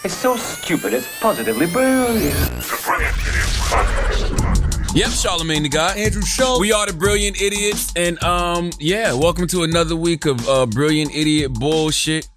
It's so stupid, it's positively brilliant. Yep, Charlamagne the guy. Andrew Schultz. We are the Brilliant Idiots, and welcome to another week of Brilliant Idiot bullshit.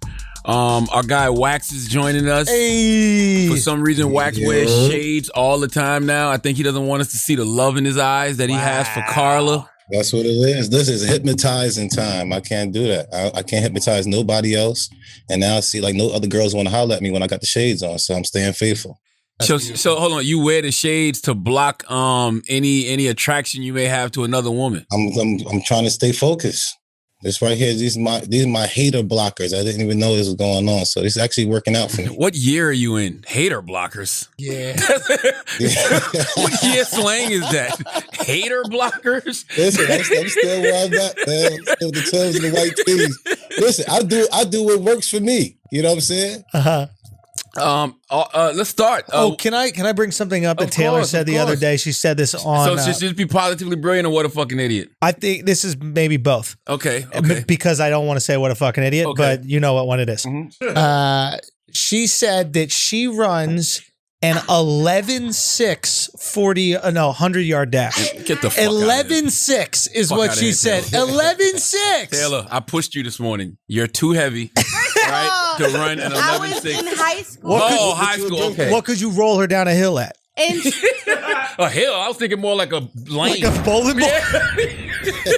Our guy Wax is joining us. Hey. For some reason, Wax wears shades all the time now. I think he doesn't want us to see the love in his eyes that he has for Carla. That's what it is. This is hypnotizing time. I can't do that. I can't hypnotize nobody else. And now I see like no other girls want to holler at me when I got the shades on. So I'm staying faithful. So hold on. You wear the shades to block any attraction you may have to another woman. I'm trying to stay focused. This right here, these are my hater blockers. I didn't even know this was going on. So it's actually working out for me. What year are you in? Hater blockers. Yeah. What year slang is that? Hater blockers? Listen, I'm still where I'm at, man. I'm still the toes and the white tees. Listen, I do what works for me. You know what I'm saying? Uh-huh. Let's start. Can I bring something up that Taylor said the other day? She said this on. So just be positively brilliant or what a fucking idiot? I think this is maybe both. Okay. Because I don't want to say what a fucking idiot, but you know what one it is. Mm-hmm. She said that she runs an 11.6 100-yard dash. Get the fuck 11.6 is what she said. 11.6. Taylor, I pushed you this morning. You're too heavy, right, to run an 11.6. I was in high school. High school. Okay. What could you roll her down a hill at? A hill? I was thinking more like a lane. Like a bowling ball?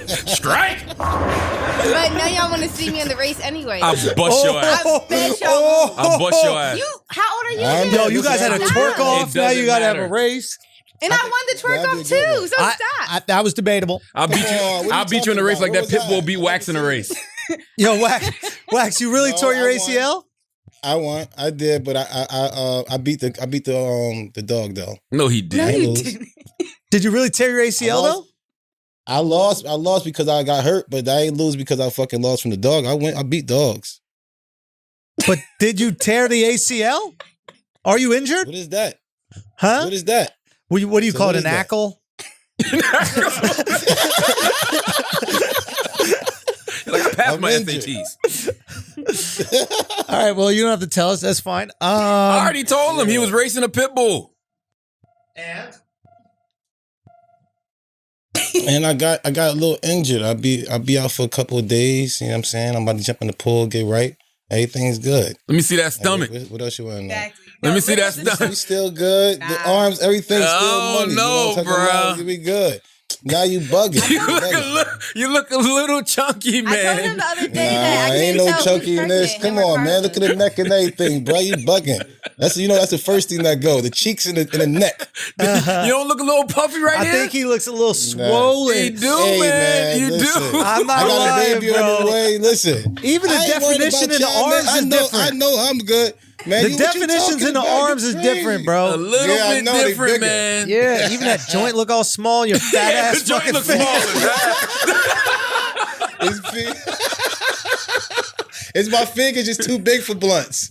Strike! But now y'all want to see me in the race anyway. I'll bust your ass. I bet y'all. I'll bust your ass. How old are you? Yo, you guys had a twerk off. Now you got to have a race. And I won the twerk off too. So stop. That was debatable. I'll beat you in a race like that pit bull beat Wax in a race. Yo, Wax, you really tore your ACL? I won. I did, but I beat the dog though. No, he didn't. No, you didn't. Did you really tear your ACL though? I lost because I got hurt, but I ain't lose because I fucking lost from the dog. I beat dogs. But did you tear the ACL? Are you injured? What is that? Huh? What is that? What do you call it? An ankle? Like I passed my injured. SATs. All right, well, you don't have to tell us. That's fine. I already told him he was racing a pit bull. And I got a little injured. I'll be out for a couple of days. You know what I'm saying? I'm about to jump in the pool, get right. Everything's good. Let me see that stomach. What else you want to know? Exactly. Let me see that We stomach. still good. The arms, everything's still money. No, bro. We good. Now you bugging. You look a little chunky, man. I told him the other day that I ain't couldn't no tell chunky in this. Come on, man. Look at the neck and everything, bro. You bugging. That's the first thing that go. The cheeks and the neck. You don't look a little puffy right I here? think he looks a little swollen. You do, man. You listen. do. I'm not I got lying, a baby bro. on the way. Listen. Even the I ain't worried definition about in the y'all, arms man. is different. I know I'm good. Man, The what you definitions in the talking about? arms You is crazy. different, bro. A little I bit know they different, bigger. man. Yeah, even that joint look all small. Your fat ass The joint fucking looks face. smaller. It's my fingers just too big for blunts.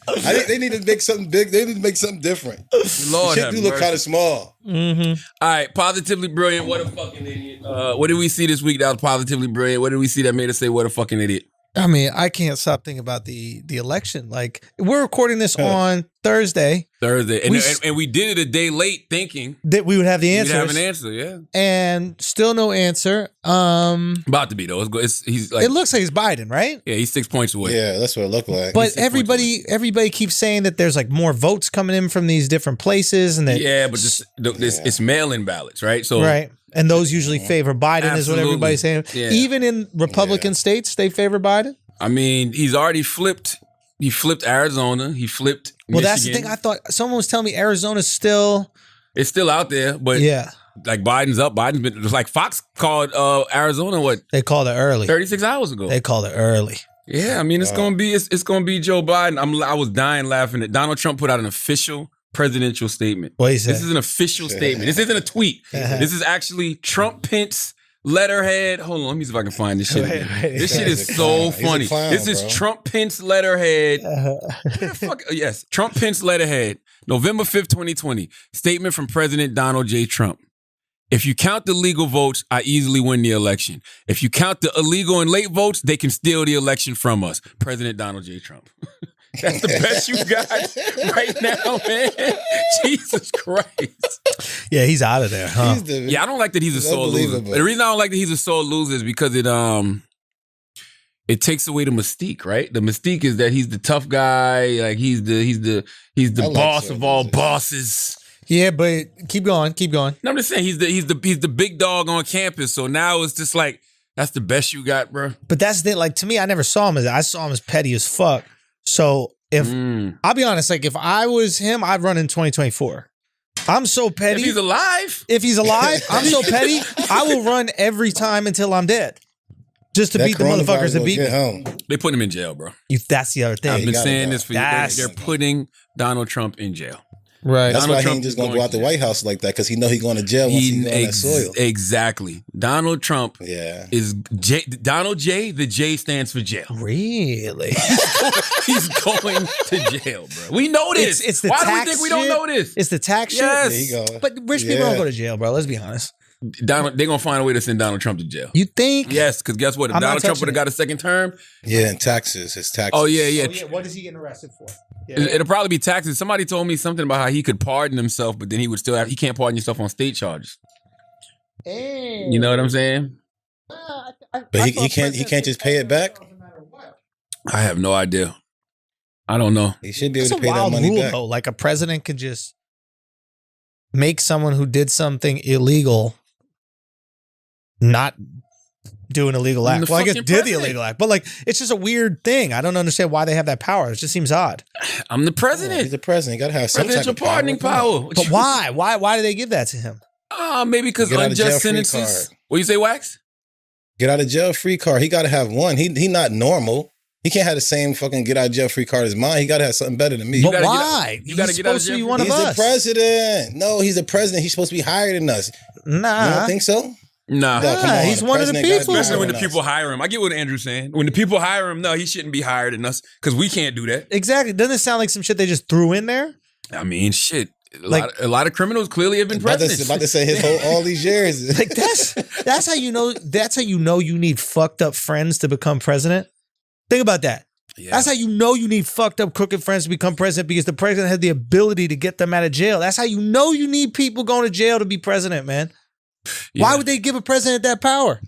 They need to make something big. They need to make something different. Lord Shit have do look mercy. kind of small. Mm-hmm. All right, positively brilliant. What a fucking idiot. What did we see this week that was positively brilliant? What did we see that made us say, what a fucking idiot? I mean, I can't stop thinking about the election. Like, we're recording this on Thursday. And we did it a day late thinking That we would have the we'd answers. have an answer, yeah. And still no answer. About to be, though. He's like, It looks like it's Biden, right? yeah, he's 6 points away. Yeah, that's what it looked like. But 6 points everybody keeps saying that there's like more votes coming in from these different places, and that Yeah, but it's mail-in ballots, right? So right, and those usually favor Biden, is what Absolutely. everybody's saying. Yeah. Even in Republican states, they favor Biden. I mean, he's already flipped. He flipped Arizona. He flipped Well, Michigan. that's the thing. I thought someone was telling me Arizona's still. It's still out there, but Yeah, like Biden's up. Biden's been like Fox called Arizona what they called it early. 36 hours ago. They called it early. Yeah, I mean it's gonna be Joe Biden. I was dying laughing at Donald Trump put out an official presidential statement. What he said? This is an official statement. This isn't a tweet. This is actually Trump Pence letterhead. Hold on, let me see if I can find this shit. Wait, again. wait. This shit He's is a so clown. He's a funny. clown, This is bro. Trump Pence letterhead. Yes, Trump Pence letterhead. November 5th, 2020. Statement from President Donald J. Trump. If you count the legal votes, I easily win the election. If you count the illegal and late votes, they can steal the election from us. President Donald J. Trump. That's the best you got right now, man. Jesus Christ. Yeah, he's out of there, huh? Yeah, I don't like that he's a sore loser. The reason I don't like that he's a sore loser is because it takes away the mystique, right? The mystique is that he's the tough guy, like he's the boss of all bosses. Yeah, but keep going. No, I'm just saying he's the big dog on campus. So now it's just like that's the best you got, bro. But that's the like to me, I never saw him as petty as fuck. So if I'll be honest, like if I was him, I'd run in 2024. I'm so petty. If he's alive, I'm so petty. I will run every time until I'm dead, just to beat the motherfuckers that beat me. Home. They put him in jail, bro. That's the other thing. I've been saying this for years. They're putting Donald Trump in jail. Right. That's why he ain't just gonna go out the White House like that because he know he's going to jail once he's on that soil. Exactly. Donald Trump is Donald J. The J stands for jail. Really? He's going to jail, bro. We know this. It's the Why tax do we think we don't know this? It's the tax yes. shit. There you go. But rich people don't go to jail, bro. Let's be honest. They're gonna find a way to send Donald Trump to jail. You think? Yes, because guess what? If Donald Trump would have got a second term. Yeah, and taxes. His taxes. Oh yeah. What is he getting arrested for? Yeah. It'll probably be taxes. Somebody told me something about how he could pardon himself, but then he can't pardon himself on state charges. You know what I'm saying? But he can't just pay it back. I have no idea. I don't know. He should be able to pay that money back. Though. Like a president could just make someone who did something illegal not do an illegal act. Well, I guess did the illegal act, but like it's just a weird thing. I don't understand why they have that power. It just seems odd. I'm the president. Yeah, he's the president. You gotta have some presidential type of pardoning power. But why? Why do they give that to him? Maybe because unjust sentences. What you say, Wax? Get out of jail free card. He gotta have one. He not normal. He can't have the same fucking get out of jail free card as mine. He gotta have something better than me. But why? You gotta get out of jail. He's one of us. He's the president. No, he's the president. He's supposed to be higher than us. Nah. You don't think so? Nah, he's one of the people. Especially when the people hire him. I get what Andrew's saying. When the people hire him, no, he shouldn't be higher than us because we can't do that. Exactly. Doesn't it sound like some shit they just threw in there? I mean, shit. A lot of criminals clearly have been presidents. About to say his all these years. Like that's how you know. That's how you know you need fucked up friends to become president. Think about that. Yeah. That's how you know you need fucked up crooked friends to become president because the president has the ability to get them out of jail. That's how you know you need people going to jail to be president, man. Yeah. Why would they give a president that power?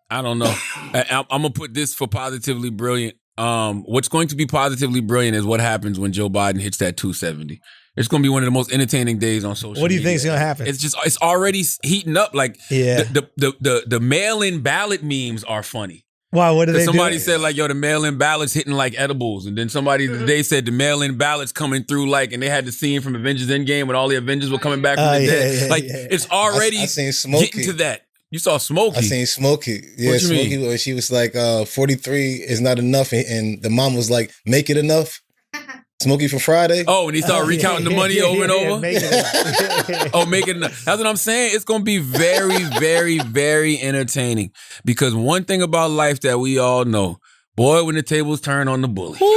I don't know. I'm going to put this for positively brilliant. What's going to be positively brilliant is what happens when Joe Biden hits that 270. It's going to be one of the most entertaining days on social media. What do you think is going to happen? It's already heating up. Like the mail-in ballot memes are funny. Why? What did they do? Somebody said like, yo, the mail-in ballots hitting like edibles. And then somebody today said the mail-in ballots coming through like, and they had the scene from Avengers Endgame when all the Avengers were coming back from the dead. It's already I seen Smokey. getting to that. You saw Smokey. I seen Smokey. Yeah, Smokey, where she was like, 43 is not enough. And the mom was like, make it enough. Smokey for Friday. Oh, and he started recounting the money over and over? Make it enough. That's what I'm saying. It's going to be very, very, very entertaining. Because one thing about life that we all know, boy, when the tables turn on the bully. Boy,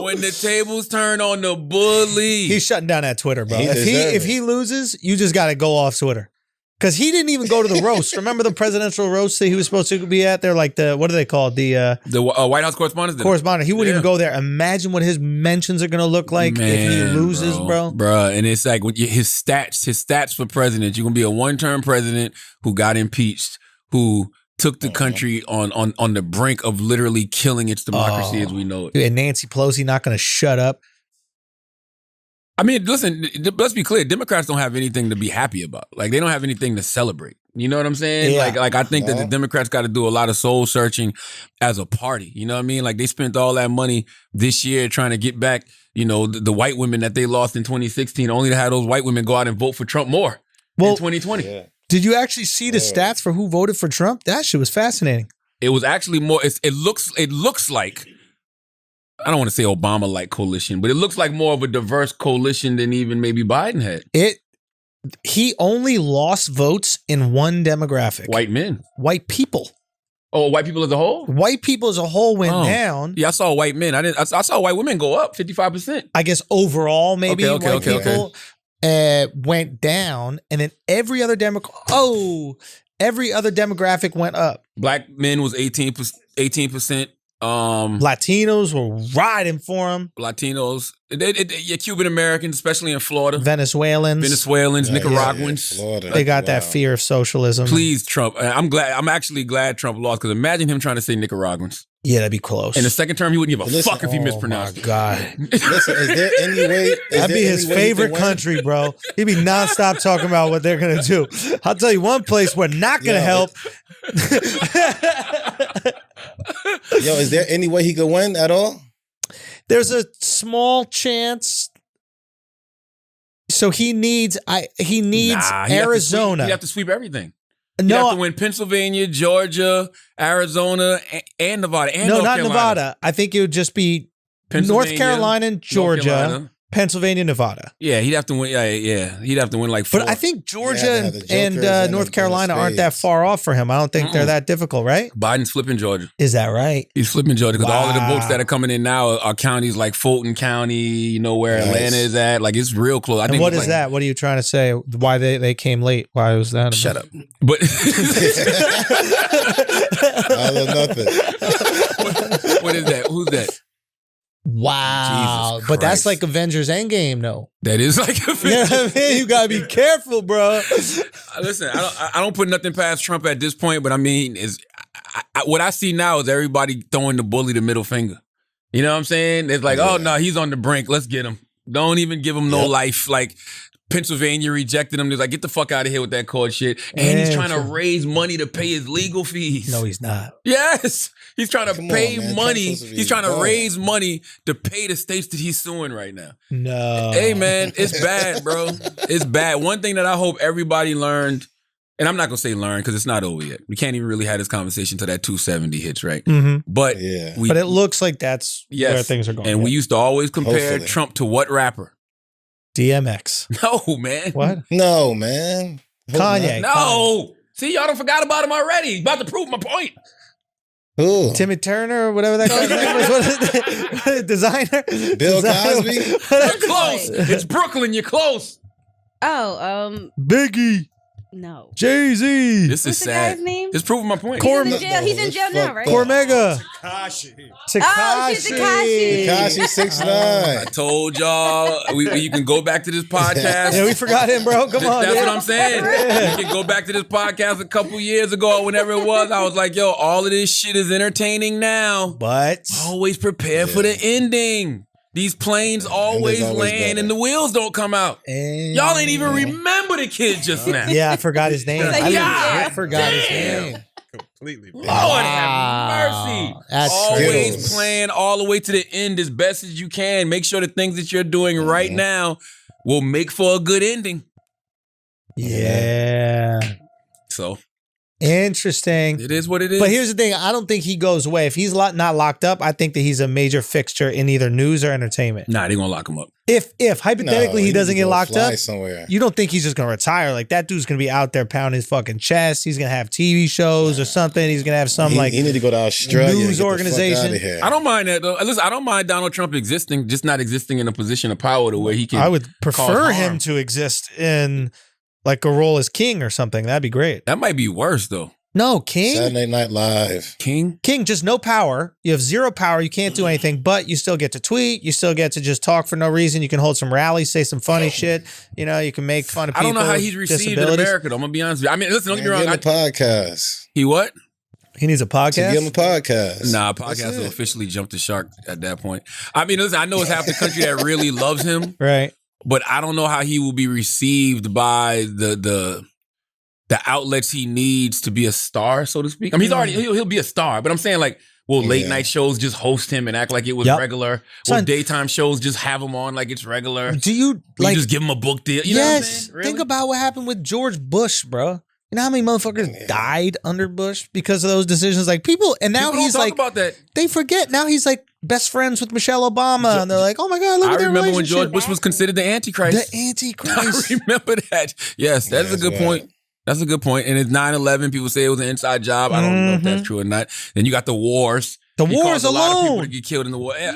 when the tables turn on the bully. He's shutting down that Twitter, bro. If he loses, you just got to go off Twitter. Because he didn't even go to the roast. Remember the presidential roast that he was supposed to be at? They're like what are they called? The White House correspondent. He wouldn't even go there. Imagine what his mentions are going to look like if he loses, bro. Bruh, and it's like his stats for president. You're going to be a one-term president who got impeached, who took the country on the brink of literally killing its democracy as we know it. And Nancy Pelosi not going to shut up. I mean, listen, let's be clear. Democrats don't have anything to be happy about. Like, they don't have anything to celebrate. You know what I'm saying? Yeah. Like I think that the Democrats got to do a lot of soul searching as a party. You know what I mean? Like, they spent all that money this year trying to get back, the white women that they lost in 2016, only to have those white women go out and vote for Trump more in 2020. Yeah. Did you actually see the stats for who voted for Trump? That shit was fascinating. It was actually more, it looks like, I don't want to say Obama-like coalition, but it looks like more of a diverse coalition than even maybe Biden had. He only lost votes in one demographic. White men. White people. Oh, white people as a whole? White people as a whole went down. Yeah, I saw white men. I saw white women go up 55%. I guess overall, maybe white people went down, and then every other Democrat. Every other demographic went up. Black men was 18%. Latinos were riding for him. Latinos, Cuban Americans, especially in Florida. Venezuelans, Nicaraguans. Florida. They got that fear of socialism. Please, Trump. I'm actually glad Trump lost, because imagine him trying to say Nicaraguans. Yeah, that'd be close. In the second term, he wouldn't give a fuck if he Oh mispronounced my it. God. Listen, is there any way? That'd be his favorite country, bro. He'd be nonstop talking about what they're gonna do. I'll tell you one place we're not gonna help. Yo, is there any way he could win at all? There's a small chance. So he needs Arizona. He'd have to sweep everything. No, He'd have to win Pennsylvania, Georgia, Arizona, and Nevada. And no, North not Carolina. Nevada. I think it would just be North Pennsylvania, Carolina, and Georgia, North Carolina. Pennsylvania, Nevada. Yeah, he'd have to win. Yeah, he'd have to win like 4. But I think Georgia Yeah, the and Jokers and North the Carolina aren't that Spades. far off for him. I don't think they're that difficult, right? Biden's flipping Georgia. Is that right? He's flipping Georgia because all of the Wow. votes that are coming in now are counties like Fulton County, you know, where Nice. Atlanta is at. Like, it's real close. I And think what it's is like- that? What are you trying to say? Why they came late? Why was that? Shut up. But I love nothing. what is that? Who's that? Wow. Jesus But that's Christ. like Avengers Endgame, though. That is like a You know what I mean? You gotta be careful, bro. Listen, I don't put nothing past Trump at this point, but I mean, what I see now is everybody throwing the bully the middle finger. You know what I'm saying? It's like, oh no, he's on the brink. Let's get him. Don't even give him no life. Like Pennsylvania rejected him. They're like, get the fuck out of here with that court shit. And he's trying to raise money to pay his legal fees. No, he's not. Yes. He's trying to Come on, pay man. money. Trump's supposed to be He's trying to involved. raise money to pay the states that he's suing right now. No. Hey, man, it's bad, bro. It's bad. One thing that I hope everybody learned, and I'm not going to say learn because it's not over yet. We can't even really have this conversation till that 270 hits, right? Mm-hmm. But Yeah. But it looks like that's where things are going. And we used to always compare Hopefully. Trump to what rapper? DMX. No, man. What? No, man. Hope Kanye. not. No. See, y'all done forgot about him already. About to prove my point. Who? Timmy Turner or whatever that guy's name was. What is it? Designer? Bill Designer? Cosby? You're close. It's Brooklyn. You're close. Oh, Biggie. no. Jay-Z. This is What's the sad. guy's name? It's proving my point. He's in jail. He's in jail now, right? Cormega. Oh, Tekashi. shit, Tekashi. Tekashi 6ix9ine. I told y'all you can go back to this podcast. Yeah, we forgot him, bro. Come on. That's man. what I'm saying. You can go back to this podcast a couple years ago or whenever it was. I was like, yo, all of this shit is entertaining now. But Always prepare for the ending. These planes always always land better. and the wheels don't come out. Y'all ain't even remember the kid just now. Yeah, I forgot his name. like, I God forgot his damn. name. Completely. Lord have mercy. That's Always crazy. plan all the way to the end as best as you can. Make sure the things that you're doing right now will make for a good ending. Yeah. So Interesting. it is what it is. But here's the thing. I don't think he goes away. If he's not locked up, I think that he's a major fixture in either news or entertainment. Nah, they gonna lock him up. If hypothetically he doesn't get locked up, somewhere. you don't think he's just going to retire. Like that dude's going to be out there pounding his fucking chest. He's going to have TV shows or something. He's going to have some he, like he need to go to Australia. news and get the fuck organization. outta here. I don't mind that though. Listen, I don't mind Donald Trump existing, just not existing in a position of power to where he can. I would prefer cause him harm. to exist in like a role as king or something. That'd be great. That might be worse though. No, king. Saturday Night Live. King. King, just no power. You have zero power. You can't do anything, but you still get to tweet. You still get to just talk for no reason. You can hold some rallies, say some funny shit. You know, you can make fun of I people. don't know how with he's received in disabilities. America though. I'm gonna be honest with you. I mean, listen, don't get me Man, wrong. give him a podcast. He what? He needs a To give him a podcast. podcast. Nah, That's podcast will it. officially jump the shark at that point. I mean, listen, I know it's half the country that really loves him, Right. but I don't know how he will be received by the outlets he needs to be a star, so to speak. I mean, he'll be a star, but I'm saying like, will late Yeah. night shows just host him and act like it was Yep. regular? Son- Will daytime shows just have him on like it's regular? Do you Will like? you just give him a book deal? You know what I'm Yes. saying? Really? Think about what happened with George Bush, bro. You know how many motherfuckers died under Bush because of those decisions? Like people, and now People don't he's talk like, about that. they forget. Now he's like best friends with Michelle Obama, and they're like, oh my god, look I at their remember when relationship. George Bush was considered the Antichrist. The I Antichrist. remember that. Yes, that's a That's good right. point. That's a good point. And it's 9/11. People say it was an inside job. I don't know if Mm-hmm. that's true or not. Then you got the wars. The He wars caused a lot of people alone. to get killed in the war. I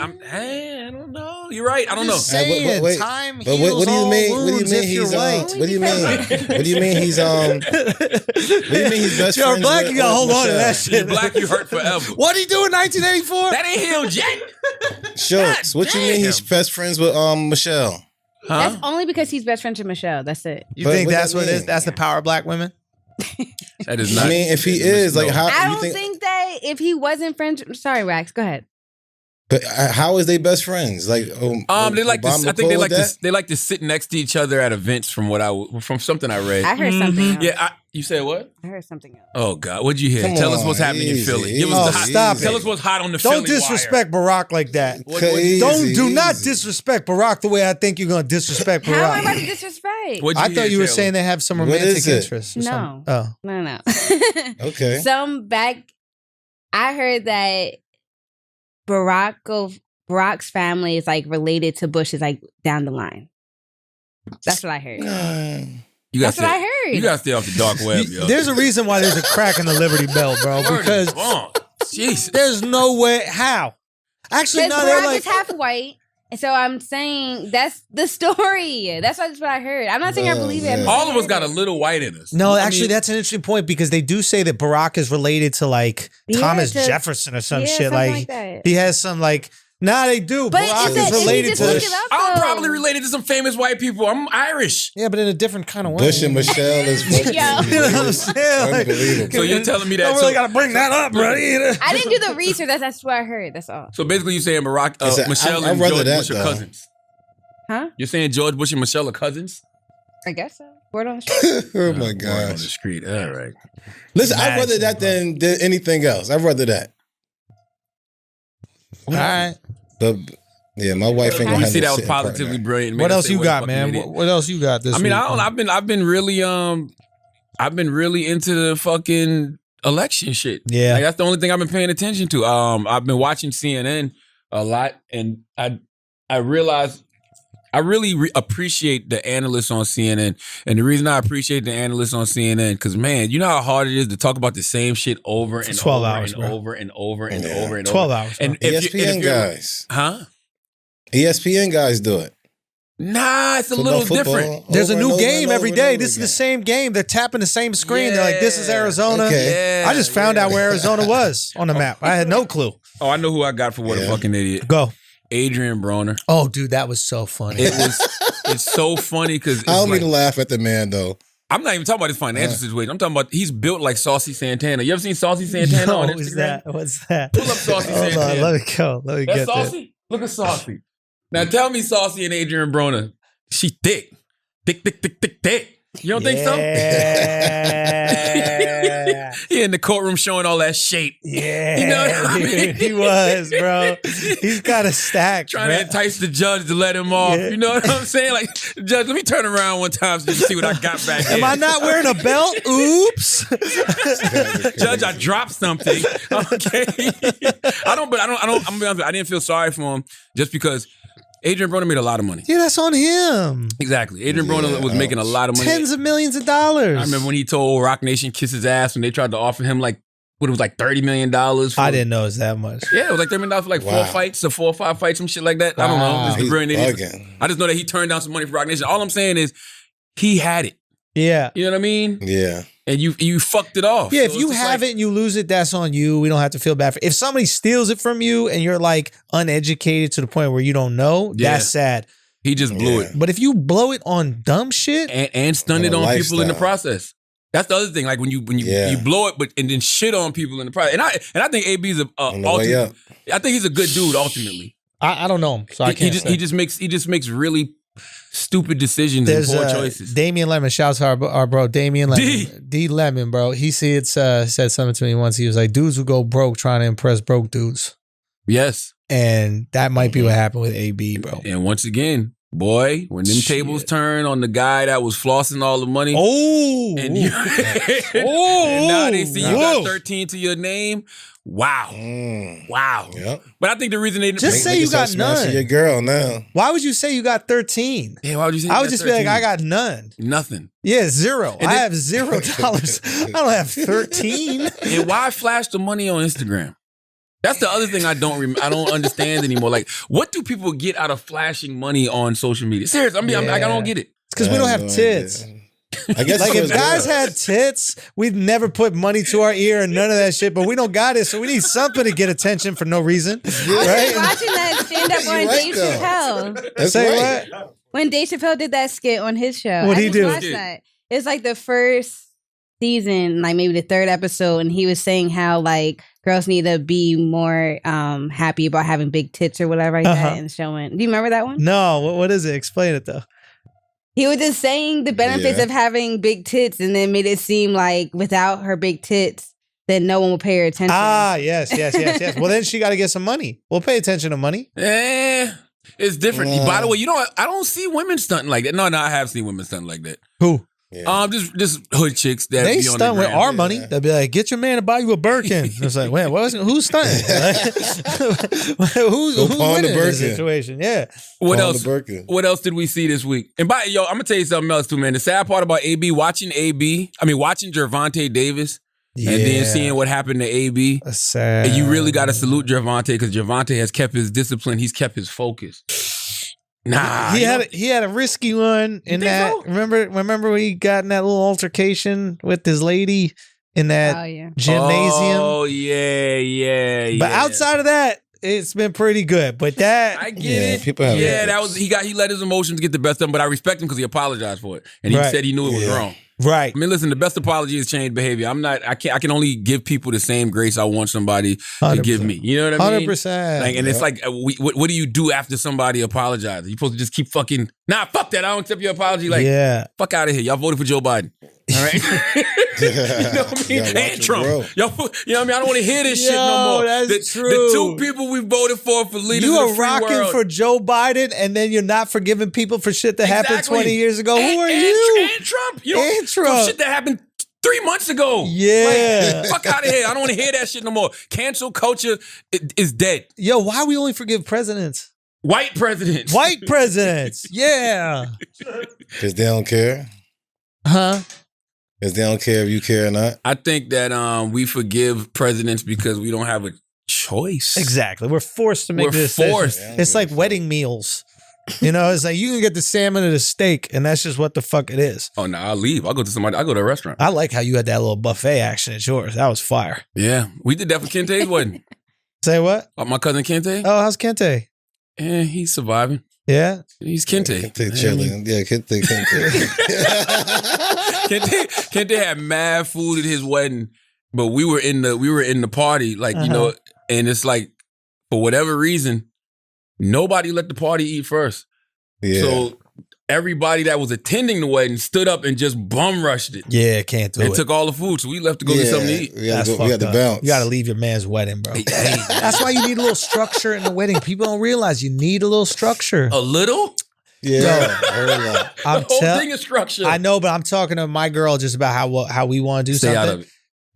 don't know. You're right. I don't know. Just saying, wait. time But heals what do you all mean? What do you wounds mean if you're he's white. What do you mean? What do you mean he's What do you mean he's best You're friends black, with you gotta hold on to Michelle? that shit. You're black, you hurt forever. What did he do in 1984? That ain't healed yet. Shucks. What you mean he's best friends with Michelle? Huh? That's only because he's best friends with Michelle. That's it. You But think what that's that what it is? mean? That's the power of black women? That is not. I mean, if he is, like, how I you don't think that if he wasn't friends. Sorry, Rax. Go ahead. But how is they best friends? Like, They like to. Obama I think they cool like with to. They like to sit next to each other at events. From something I read. I heard something else. Yeah, you said what? I heard something else. Oh God, what'd you hear? Come Tell us on, what's happening in easy, Philly. easy. Give us Oh, the hot. stop Tell it. us what's hot on the Don't Philly disrespect Barack like that. Wire. Do not disrespect Barack the way I think you're going to disrespect How am I about Barack. to disrespect? What'd I hear, thought you were Taylor? saying they have some What romantic is it? interests. Or No. something. Oh. No. Okay. I heard that Barack's family is like related to Bush's like down the line. That's what I heard. You That's gotta what I stay- heard. You gotta stay off the dark web, yo. There's a reason why there's a crack in the Liberty Bell, bro. Word is Because wrong. Jesus. there's no way. How? Actually, Because no, they're Barack like. is half white. And so I'm saying that's the story. That's what I heard. I'm not saying I believe it. I'm Yeah. just All saying of us I got a heard it. little white in us. No, I actually, mean, that's an interesting point because they do say that Barack is related to like Yeah, Thomas to- Jefferson or some yeah, shit. something like that. he has some like. Nah, they do. But Barack is is it, if you related just to. look it up, I'm though. probably related to some famous white people. I'm Irish. Yeah, but in a different kind of way. Bush and Michelle is fucking Yo. You know what I'm saying? Like, unbelievable. So you're telling me that? don't really got to bring that up, bro. Either. I didn't do the research. That's what I heard. That's all. So basically, you're saying Barack, Listen, Michelle, I'd and rather George that, Bush are though. cousins. Huh? You're saying George Bush and Michelle are cousins? I guess so. Word on the street. Oh my Word on the gosh. street. All right. Listen, I'd rather Imagine, that than anything else. I'd rather that. All right. But yeah, my wife ain't gonna We have see no that was sitting partner. positively brilliant. Made What us else say, you "What a got, fucking man? idiot." What else you got this I mean, week? I don't. I've been really into the fucking election shit. Yeah. Like, that's the only thing I've been paying attention to. I've been watching CNN a lot, and I realized I really appreciate the analysts on CNN. And the reason I appreciate the analysts on CNN, because man, you know how hard it is to talk about the same shit over and 12 over hours, and bro. over and over and Yeah. over and 12 over. hours. Bro. And if ESPN you're, guys. huh? ESPN guys do it. Nah, it's a Football, little different. football, There's a over new and over game and every over day. and over This is the again. same game. They're tapping the same screen. They're like, this is Yeah. Arizona. Okay. Yeah, I just found out yeah. where Arizona was on the map. I had no clue. Oh, I know who I got for what a Yeah. fucking idiot. Go. Adrian Broner. Oh, dude, that was so funny. It's so funny because I don't mean to laugh at the man though. I'm not even talking about his financial situation. I'm talking about he's built like Saucy Santana. You ever seen Saucy Santana No, on Instagram? is that? What's that? Pull up Saucy Hold Santana. on, let me go. Let me That's get that. Saucy? Look at Saucy. Now tell me Saucy and Adrian Broner. She thick. Thick. You don't think so? Yeah. He in the courtroom showing all that shape. Yeah. You know what I mean? dude, he was, bro. He's got a stack. Trying bro. to entice the judge to let him off. Yeah. You know what I'm saying? Like, judge, let me turn around one time so you can see what I got back here. Am I not wearing a belt? Oops. Judge, I dropped something. Okay. I'm gonna be honest with you, I didn't feel sorry for him just because Adrian Broner made a lot of money. Yeah, that's on him. Exactly. Adrian Broner was making a lot of money. Tens of millions of dollars. I remember when he told Rock Nation kiss his ass when they tried to offer him like what it was like $30 million. For, I didn't know it was that much. Yeah, it was like $30 million for like Wow. 4 fights or 4 or 5 fights, some shit like that. I don't know. Wow. This is the He's brilliant idiot. bugging. I just know that he turned down some money for Rock Nation. All I'm saying is he had it. Yeah. You know what I mean? Yeah. And you fucked it off. Yeah, So if it's you just have like, it and you lose it, that's on you. We don't have to feel bad for it. If somebody steals it from you and you're like uneducated to the point where you don't know, Yeah. that's sad. he just blew Yeah. it. But if you blow it on dumb shit, And stunned it And a on people in the lifestyle. process. That's the other thing. Like when you Yeah. you blow it, but and then shit on people in the process. And I think AB's On the way up. I think he's a good dude ultimately. I don't know him, so I can't. He just makes really stupid decisions There's and poor choices. Damian Lemon. Shouts to our bro Damian Lemon. D Lemon, bro. He said something to me once. He was like, dudes who go broke trying to impress broke dudes. Yes. And that might be what happened with AB, bro. And once again, boy, when them tables turn on the guy that was flossing all the money. Oh. And you and now they see you got 13 to your name. Wow. Wow. Yep. But I think the reason they Just say you Niggas got start smashing none. your girl now. Why would you say you got 13? Yeah, why would you say I would you just got be like, 13? I got none. Nothing. Yeah, zero. And I then- have $0. I don't have 13. And why flash the money on Instagram? That's the other thing I don't understand anymore. Like, what do people get out of flashing money on social media? Seriously, I don't get it. It's because we don't have tits. I guess Like if guys had tits, we'd never put money to our ear and none of that shit. But we don't got it, so we need something to get attention for no reason. Right? Watching that stand up on Dave Chappelle. That's Say right. what? When Dave Chappelle did that skit on his show. What'd he do? Watched that. It's like the first season, like maybe the third episode, and he was saying how like girls need to be more happy about having big tits or whatever like that in the show. Do you remember that one? No, what is it? Explain it though. He was just saying the benefits of having big tits, and then made it seem like without her big tits, then no one will pay her attention. Ah, yes. Well, then she got to get some money. We'll pay attention to money. It's different. By the way, I don't see women stunting like that. No, I have seen women stunting like that. Who? Yeah. Just hood chicks that They be on stunt the with gram. our money. They'll be like, "Get your man to buy you a Birkin." It's like, wait, who's stunting? who's pawn winning the in this Birkin. situation? Yeah. What Pawn else? the Birkin. What else did we see this week? And I'm gonna tell you something else too, man. The sad part about watching Gervonta Davis, and then seeing what happened to AB. That's sad. And you really got to salute Gervonta because Gervonta has kept his discipline. He's kept his focus. Nah, he had a risky one in that. so? Remember when he got in that little altercation with his lady in that gymnasium? Oh yeah. But outside of that, it's been pretty good. But that I get it. people have that was he let his emotions get the best of him. But I respect him because he apologized for it, and he said he knew it was wrong. right. I mean, listen, the best apology is changed behavior. I can only give people the same grace I want somebody to give me. You know what I mean? 100%. Like, and it's like, what do you do after somebody apologizes? You supposed to just keep fucking, fuck that. I don't accept your apology. Like, fuck out of here. Y'all voted for Joe Biden. All right? You know what I mean? And Trump. Y'all, you know what I mean? I don't want to hear this shit no more. That's true. The two people we voted for leaders You of are the free rocking world. for Joe Biden, and then you're not forgiving people for shit that happened 20 years ago. Who are you? And Trump. You know, And Trump. for shit that happened 3 months ago. Yeah. Like, fuck out of here. I don't want to hear that shit no more. Cancel culture is dead. Yo, why we only forgive presidents? White presidents. White presidents. Yeah. Because they don't care. Huh? Because they don't care if you care or not. I think that we forgive presidents because we don't have a choice. Exactly. We're forced to make We're this forced. decision. It's like wedding meals. You know, it's like you can get the salmon or the steak, and that's just what the fuck it is. Oh, no, I'll leave. I'll go to a restaurant. I like how you had that little buffet action at yours. That was fire. Yeah. We did that for Kente's wedding. Say what? My cousin Kente. Oh, how's Kente? Yeah, he's surviving. Yeah. He's Kente. Kente chilling. Yeah, Kente. Kente had mad food at his wedding, but we were in the party, like, you know, and it's like, for whatever reason, nobody let the party eat first. Yeah. So everybody that was attending the wedding stood up and just bum rushed it. Yeah, can't do And it. took all the food, so we left to go get something to eat. We had That's to fucked bounce. up. You got to leave your man's wedding, bro. That's why you need a little structure in the wedding. People don't realize you need a little structure. A little? Yeah. The I'm The whole tell- thing is structure. I know, but I'm talking to my girl just about how we want to do Stay something. out of it.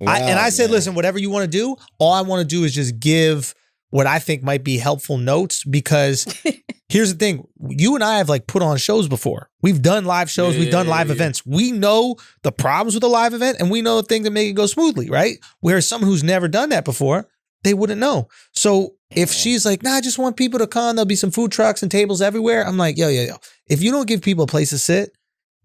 I said, listen, whatever you want to do, all I want to do is just give what I think might be helpful notes, because here's the thing. You and I have like put on shows before. We've done live shows. We've done live events. We know the problems with a live event, and we know the things that make it go smoothly, right? Whereas someone who's never done that before, they wouldn't know. So if she's like, nah, I just want people to come, there'll be some food trucks and tables everywhere. I'm like, yo. If you don't give people a place to sit,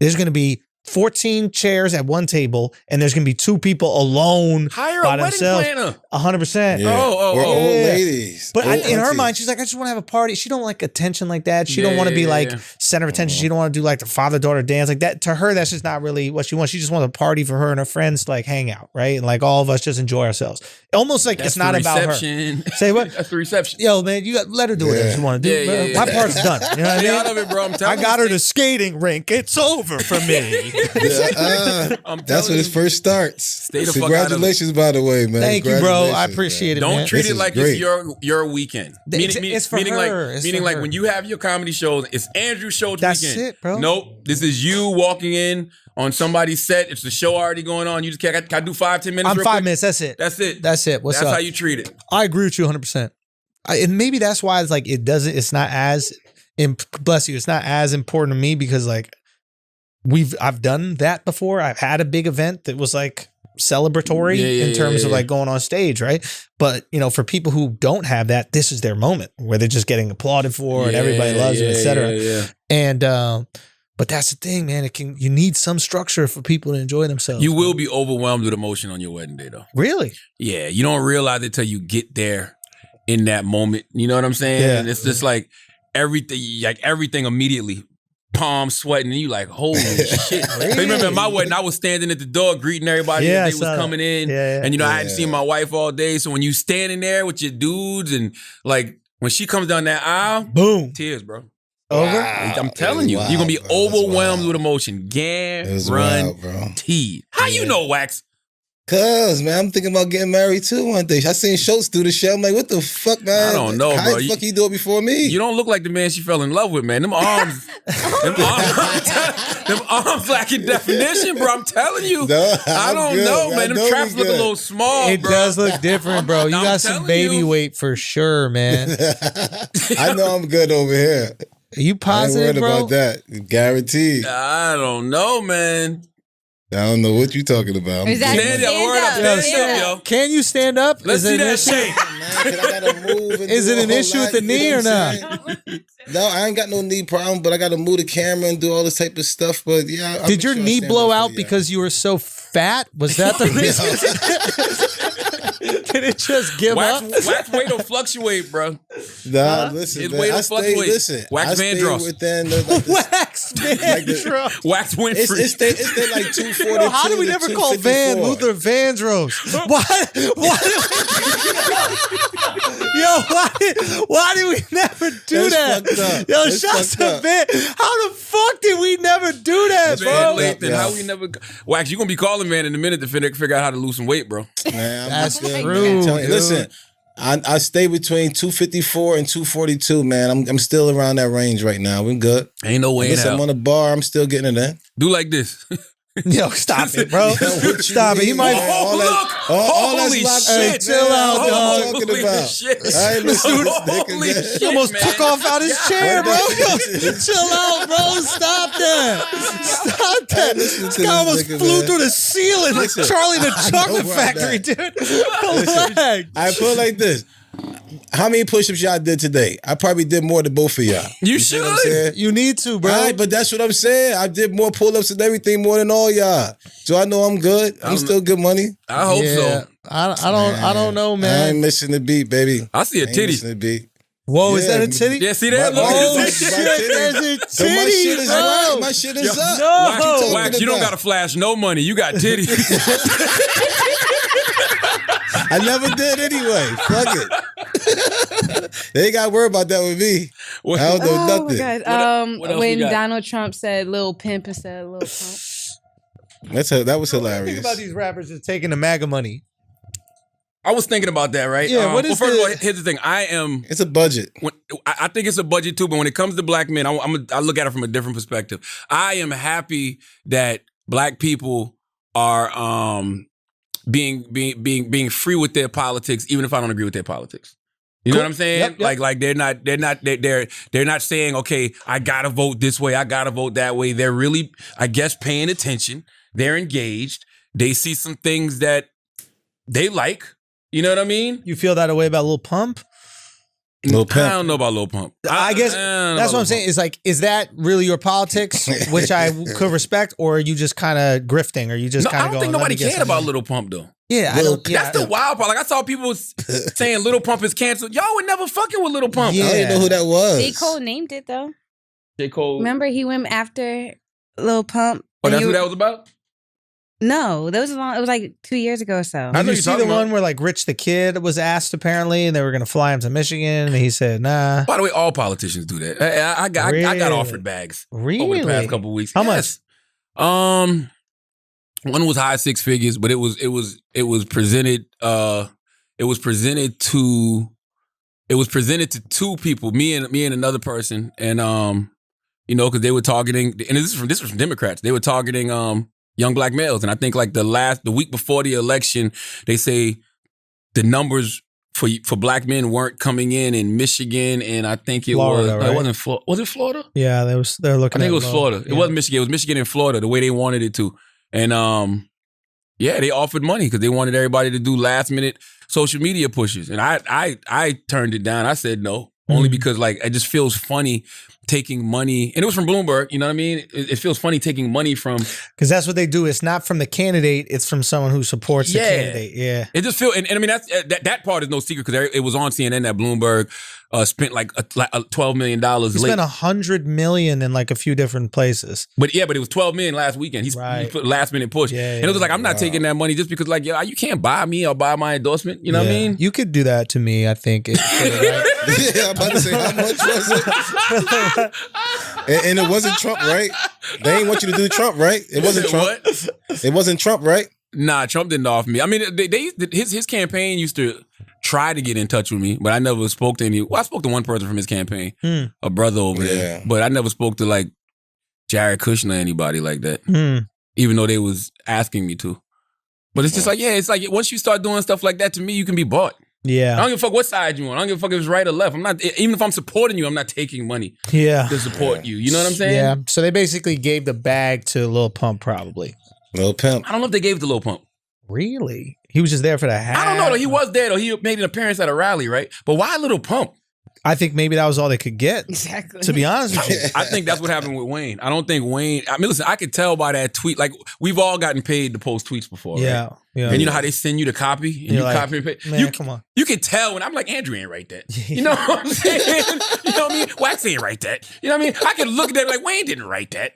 there's going to be 14 chairs at one table, and there's going to be 2 people alone Hire by a wedding themselves. planner. 100%. Yeah. Oh, We're oh. old Yeah. ladies. But Old in her aunties. mind, she's like, I just want to have a party. She don't like attention like that. She don't want to be Yeah. like center of attention. She don't want to do like the father-daughter dance like that. To her, that's just not really what she wants. She just wants a party for her and her friends to like hang out, right? And like all of us just enjoy ourselves. Almost like That's it's not the about her. reception. Say what? That's the reception. Yo, man, let her do whatever Yeah. she want to do. Yeah. My part's done. You know what Stay I out mean? of it, bro. I'm I telling got you. her to skating rink. It's over for me. I'm That's telling when it you. first starts. Stay the fuck out of it. Congratulations, by the way, man. Thank you, bro. I appreciate it, Don't man. treat This it is like great. it's your weekend. It's for meaning her. Like, It's meaning for like her. when you have your comedy shows, it's Andrew's show That's weekend. it, bro. Nope. This is you walking in on somebody's set. It's the show already going on. You just can't. Can I do 5-10 minutes? I'm real 5 quick? minutes. That's it. That's it. That's it. What's That's up? how you treat it. I agree with you 100%. And maybe that's why it's like it's not as bless you, it's not as important to me, because like I've done that before. I've had a big event that was like celebratory in terms of like going on stage, right? But you know, for people who don't have that, this is their moment where they're just getting applauded for and everybody loves them, etc. And but that's the thing, man. You need some structure for people to enjoy themselves. You will be overwhelmed with emotion on your wedding day, though. Really? Yeah, you don't realize it till you get there in that moment. You know what I'm saying? Yeah. And it's just like everything immediately. Palms sweating, and you like, holy shit. Really? I remember at my wedding, I was standing at the door greeting everybody as they was coming in. And you know, I hadn't seen my wife all day. So when you standing there with your dudes and like when she comes down that aisle, boom. Tears, bro. Over? Wow. I'm telling you, you're gonna be overwhelmed with emotion. Guaranteed. How you know, Wax? Cause man, I'm thinking about getting married too one day. I seen Schultz do the shit. I'm like, what the fuck, man? I don't know, How bro. the fuck you do it before me? You don't look like the man she fell in love with, man. Them arms, them arms lacking definition, bro. I'm telling you. No, I don't know, man. Them traps look a little small, It bro. does look different, bro. You I'm got some telling baby you. weight for sure, man. I know I'm good over here. Are you positive, I ain't worried bro? about that. Guaranteed. I don't know, man. I don't know what you talking about. I'm Is that- good. Stand up, word up, Yo, stand up, yo. Can you stand up? Let's Is see it an that issue? shake. Man, 'cause I gotta move and Is do it a an whole issue with lot, the you knee know or what I'm saying? No, I ain't got no knee problem, but I gotta move the camera and do all this type of stuff. But yeah, Did your knee blow out because you were so fat? Was that the reason? Did it just give up? Wax weight will fluctuate, bro. Nah, listen, His man, weight will I stay, fluctuate. listen, Wax I stay Vandross. within the, like, Wax Vandross. Wax Winfrey. it's stay like 242. Yo, how did we to never call Van 254. Luther Vandross? Why did we never do That's fucked that? up. Yo, That's shouts fucked to up. Van. How the fuck did we never do that, Van bro? Lathan, how we never... Wax, you gonna be calling man in a minute to figure out how to lose some weight, bro. Man, That's good, true, man. I'm telling you, dude. listen, I stay between 254 and 242, man. I'm still around that range right now. We're good. Ain't no way in Listen, I'm hell. on the bar. I'm still getting it in. Do like this. Yo, stop it, bro. What you Stop it. He mean, might. man? All look! all that's Holy locked shit, up, chill man. out, What dog. I'm talking about. Shit. I ain't listening to this nigga, Holy man. shit, He almost man. took off out his chair, bro. Yo, chill out, bro. Stop that. Stop that. listen This to guy this almost nigga, flew man. through the ceiling like Listen, Charlie in the I Chocolate know about Factory, that. dude. Relax. I feel like this. How many push-ups y'all did today? I probably did more than both of y'all. You see what I'm should. saying? You need to, bro. All right, but that's what I'm saying. I did more pull-ups and everything more than all y'all. So I know I'm good. I'm still good money. I hope so. I don't know, I man. ain't missing the beat, baby. I see a I ain't titty. missing the beat. Whoa, is Yeah. that a titty? Yeah, see that? My- Look Oh at my- this. shit, my titty. there's a So my titty, shit is bro. right. My shit is up. No. What you talking Wax, you don't about? gotta flash no money. You got titties. I never did anyway. Fuck it. They ain't got to worry about that with me. What- I don't know Oh nothing. my God. what else When we got? Donald Trump said "Lil Pimp" instead of "Lil Pump." That was Think hilarious. about these rappers just taking the MAGA money. I was thinking about that, right? Yeah, what is well, first of the- all, here's the thing. It's a budget. I think it's a budget too, but when it comes to black men, I look at it from a different perspective. I am happy that black people are being free with their politics, even if I don't agree with their politics. You know what I'm saying? Yep. Like they're not saying, okay, I gotta vote this way, I gotta vote that way. They're really, I guess, paying attention. They're engaged. They see some things that they like. You know what I mean? You feel that way about Lil Pump? Lil I Pimp. don't know about Lil Pump. I guess don't know that's about what I'm Lil saying. Is like, is that really your politics, which I could respect, or are you just kind of grifting, or you just No, kind I of don't think nobody cared about Lil Pump though. Yeah, I Lil don't. Yeah, That's the wild part. Like I saw people saying Lil Pump is canceled. Y'all were never fucking with Lil Pump. Yeah. I don't even know who that was. J. Cole named it though. J. Cole. Remember, he went after Lil Pump. Oh, and that's you- who that was about? No, that was long. It was like 2 years ago or so. I Did know you you're see talking the about- one where like Rich the Kid was asked apparently, and they were going to fly him to Michigan, and he said, "Nah." By the way, all politicians do that. I got Really? offered bags Really? over the past couple of weeks. How Yes. One was high six figures, but it was presented. It was presented to two people, me and another person, and you know, because they were targeting, and this was from Democrats. They were targeting young black males, and I think like the week before the election, they say the numbers for black men weren't coming in Michigan, and I think it Florida, was right? it wasn't Florida. Was it Florida? Yeah, they're looking. I think at it was low. Florida. It Yeah. wasn't Michigan. It was Michigan and Florida, the way they wanted it to. And Yeah, they offered money because they wanted everybody to do last minute social media pushes. And I turned it down. I said no. Only because like it just feels funny taking money. And it was from Bloomberg, you know what I mean? It feels funny taking money from... Because that's what they do. It's not from the candidate. It's from someone who supports the candidate. Yeah. It just feels... And I mean, that part is no secret because it was on CNN that Bloomberg spent like $12 million. He spent $100 million in like a few different places. But it was $12 million last weekend. He put last minute push. Yeah, and it was like, I'm not taking that money just because like, yo, you can't buy me or buy my endorsement. You know what I mean? You could do that to me, I think. Yeah, I'm about to say, how much was it? and it wasn't Trump, right? They ain't want you to do Trump, right? It wasn't Trump. What? It wasn't Trump, right? Nah, Trump didn't offer me. I mean, his campaign used to try to get in touch with me, but I never spoke to any. Well, I spoke to one person from his campaign, a brother over there, but I never spoke to like Jared Kushner or anybody like that, even though they was asking me to. But it's just like, it's like once you start doing stuff like that to me, you can be bought. Yeah. I don't give a fuck what side you on. I don't give a fuck if it's right or left. I'm not, even if I'm supporting you, I'm not taking money to support you. You know what I'm saying? Yeah. So they basically gave the bag to Lil Pump, probably. Lil Pump. I don't know if they gave it to Lil Pump. Really? He was just there for the hat? I don't know though. He was there though. He made an appearance at a rally, right? But why Lil Pump? I think maybe that was all they could get. Exactly. To be honest with you. I think that's what happened with Wayne. I don't think Wayne, I mean, listen, I could tell by that tweet, like we've all gotten paid to post tweets before, right? Yeah. And you know how they send you the copy? And you like, copy and paste? Man, come on. You can tell when I'm like, Andrew ain't write that. You know what I'm saying? You know what I mean? Wax ain't write that. You know what I mean? I can look at that like, Wayne didn't write that.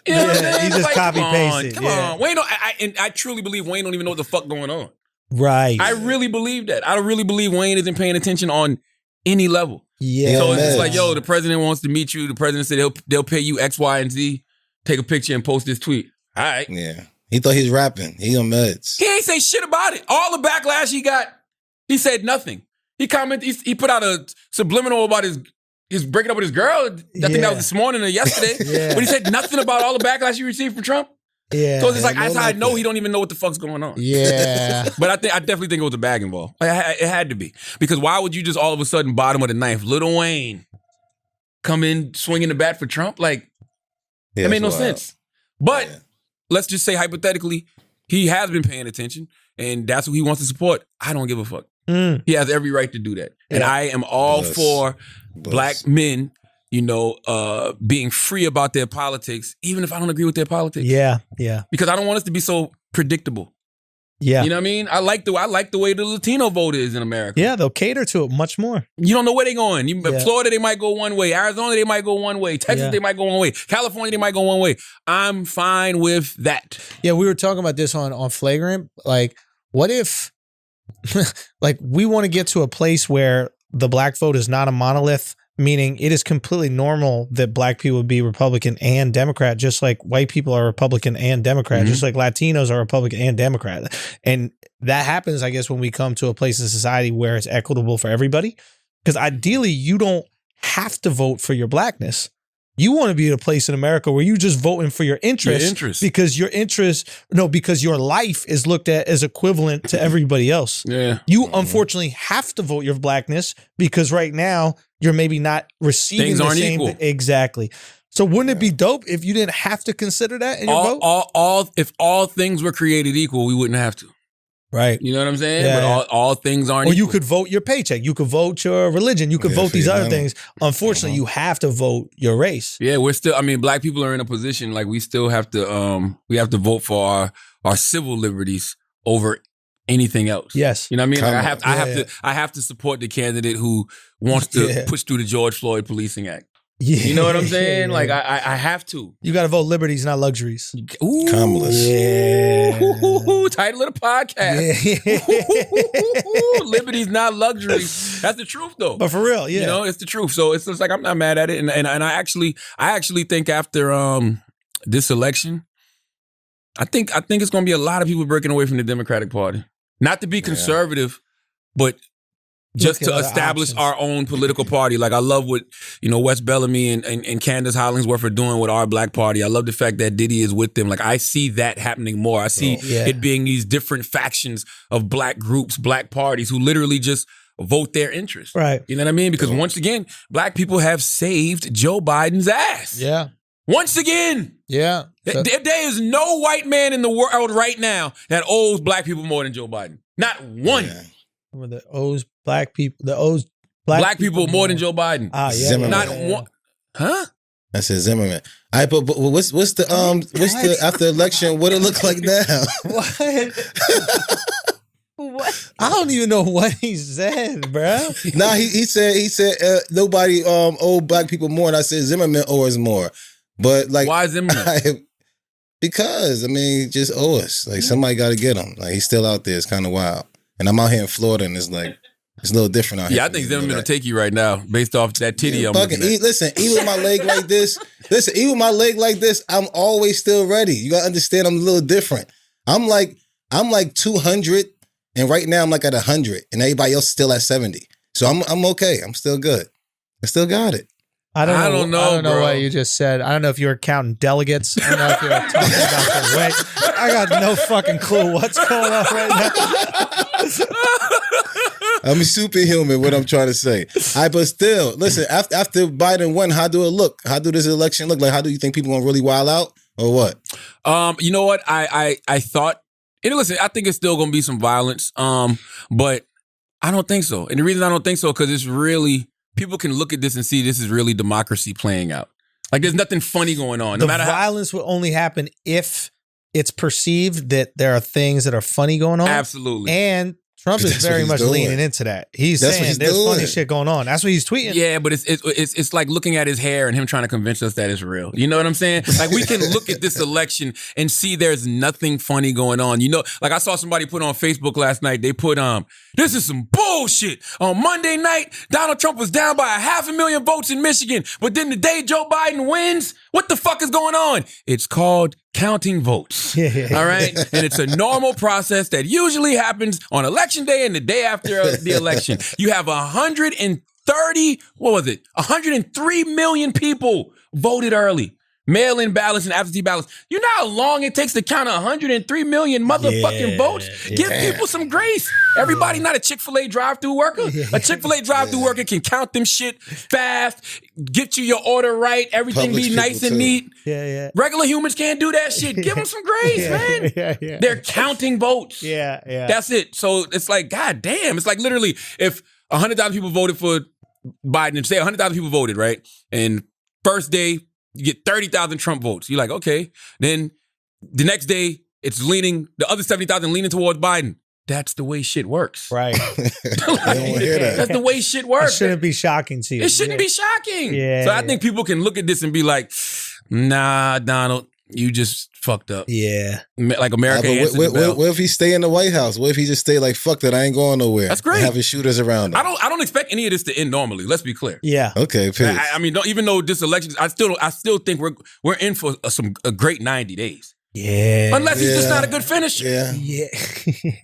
You know what I'm saying? He just like, copy pasted. Come on. Wayne, and I truly believe Wayne don't even know what the fuck going on. Right. I really believe that. I really believe Wayne isn't paying attention on any level. Yeah. So it's just like, yo, the president wants to meet you. The president said they'll pay you X, Y, and Z. Take a picture and post this tweet. All right. Yeah. He thought he was rapping. He on meds. He ain't say shit about it. All the backlash he got, he said nothing. He commented, he put out a subliminal about his breaking up with his girl. I think that was this morning or yesterday. But he said nothing about all the backlash he received from Trump. Yeah. So it's like, that's how I know he don't even know what the fuck's going on. Yeah. But I definitely think it was a bag involved. It had to be. Because why would you just all of a sudden bottom of the ninth, Lil Wayne, come in swinging the bat for Trump? Like, that made no sense. But let's just say hypothetically, he has been paying attention and that's who he wants to support. I don't give a fuck. He has every right to do that. And I am all for black men, you know, being free about their politics, even if I don't agree with their politics. Yeah, yeah. Because I don't want us to be so predictable. Yeah. You know what I mean? I like the way the Latino vote is in America. Yeah, they'll cater to it much more. You don't know where they're going. Florida, they might go one way. Arizona, they might go one way. Texas, they might go one way. California, they might go one way. I'm fine with that. Yeah, we were talking about this on Flagrant. Like, what if, like, we want to get to a place where the black vote is not a monolith, meaning it is completely normal that black people be Republican and Democrat, just like white people are Republican and Democrat, just like Latinos are Republican and Democrat. And that happens, I guess, when we come to a place in society where it's equitable for everybody. Because ideally, you don't have to vote for your blackness. You want to be at a place in America where you just voting for your interest. Because because your life is looked at as equivalent to everybody else. Yeah. You unfortunately have to vote your blackness because right now you're maybe not receiving Things the aren't same equal. Exactly. So wouldn't it be dope if you didn't have to consider that in your vote? If all things were created equal, we wouldn't have to. Right. You know what I'm saying? Yeah, but all things aren't Or equal. you could vote your paycheck. You could vote your religion. You could vote these other things. Unfortunately, you have to vote your race. Yeah, we're still, I mean, black people are in a position like we still have to vote for our civil liberties over anything else. Yes. You know what I mean? Like I have to support the candidate who wants to push through the George Floyd Policing Act. Yeah. You know what I'm saying? Like I have to. You got to vote liberties, not luxuries. Ooh, Kamala's. Yeah. Title of the podcast. Yeah. Liberties, not luxuries. That's the truth, though. But for real, yeah. You know, it's the truth. So it's just like I'm not mad at it, and I actually think after this election, I think it's going to be a lot of people breaking away from the Democratic Party. Not to be conservative, but just to establish our own political party. Like I love what, you know, Wes Bellamy and Candace Hollingsworth are doing with our black party. I love the fact that Diddy is with them. Like I see that happening more. I see it being these different factions of black groups, black parties who literally just vote their interest. Right. You know what I mean? Because once again, black people have saved Joe Biden's ass. Yeah. Once again. Yeah. So- There is no white man in the world right now that owes black people more than Joe Biden. Not one. Yeah. the O's black people. Black people more than Joe Biden. Ah, yeah. Zimmerman. Not yeah. one. Huh? That's his Zimmerman. All right, but what's the after election? What it look like now? What? I don't even know what he said, bro. Nah, he said nobody owe black people more, and I said Zimmerman owes more. But like, Why Zimmerman? because I mean, just owe us. Like somebody got to get him. Like he's still out there. It's kind of wild. And I'm out here in Florida, and it's like it's a little different out here. Yeah, I think Zimmerman will take you right now based off that titty I'm looking at. Listen, even with my leg like this, I'm always still ready. You gotta understand, I'm a little different. I'm like 200, and right now I'm like at 100, and everybody else is still at 70. So I'm okay. I'm still good. I still got it. I don't know bro. what you just said. I don't know if you were counting delegates. I don't know if you were talking about the weight. I got no fucking clue what's going on right now. I'm superhuman, what I'm trying to say. But still, listen, after Biden won, how do it look? How do this election look? Like, how do you think people gonna really wild out or what? You know what? I thought, and listen, I think it's still gonna be some violence. But I don't think so. And the reason I don't think so, because it's really, people can look at this and see this is really democracy playing out. Like there's nothing funny going on. No matter violence will only happen if it's perceived that there are things that are funny going on. Absolutely. And Trump is very much leaning into that. He's saying there's funny shit going on. That's what he's tweeting. Yeah, but it's like looking at his hair and him trying to convince us that it's real. You know what I'm saying? Like we can look at this election and see there's nothing funny going on. You know, like I saw somebody put on Facebook last night. They put this is some bullshit. On Monday night, Donald Trump was down by 500,000 votes in Michigan, but then the day Joe Biden wins, what the fuck is going on? It's called counting votes. All right? And it's a normal process that usually happens on election day and the day after the election. You have 103 million people voted early. Mail-in ballots and absentee ballots. You know how long it takes to count 103 million motherfucking votes? Give people some grace. Everybody not a Chick-fil-A drive-thru worker. A Chick-fil-A drive-thru worker can count them shit fast, get you your order right, everything be nice and neat. Yeah. Regular humans can't do that shit. Give them some grace, man. Yeah. They're counting votes. Yeah. That's it. So it's like, God damn. It's like literally if 100,000 people voted for Biden, and say 100,000 people voted, right? And first day, you get 30,000 Trump votes. You're like, okay. Then the next day, it's leaning, the other 70,000 leaning towards Biden. That's the way shit works. Right. That's the way shit works. It shouldn't be shocking to you. It shouldn't be shocking. Yeah. So I think people can look at this and be like, nah, Donald, you just fucked up. Yeah. Like America answered the bell. What if he stay in the White House? What if he just stay like, fuck that, I ain't going nowhere? That's great. Having shooters around him. I don't expect any of this to end normally. Let's be clear. Yeah. Okay, peace. I mean, even though this election, I still think we're in for a great 90 days. Yeah. Unless he's just not a good finisher. Yeah.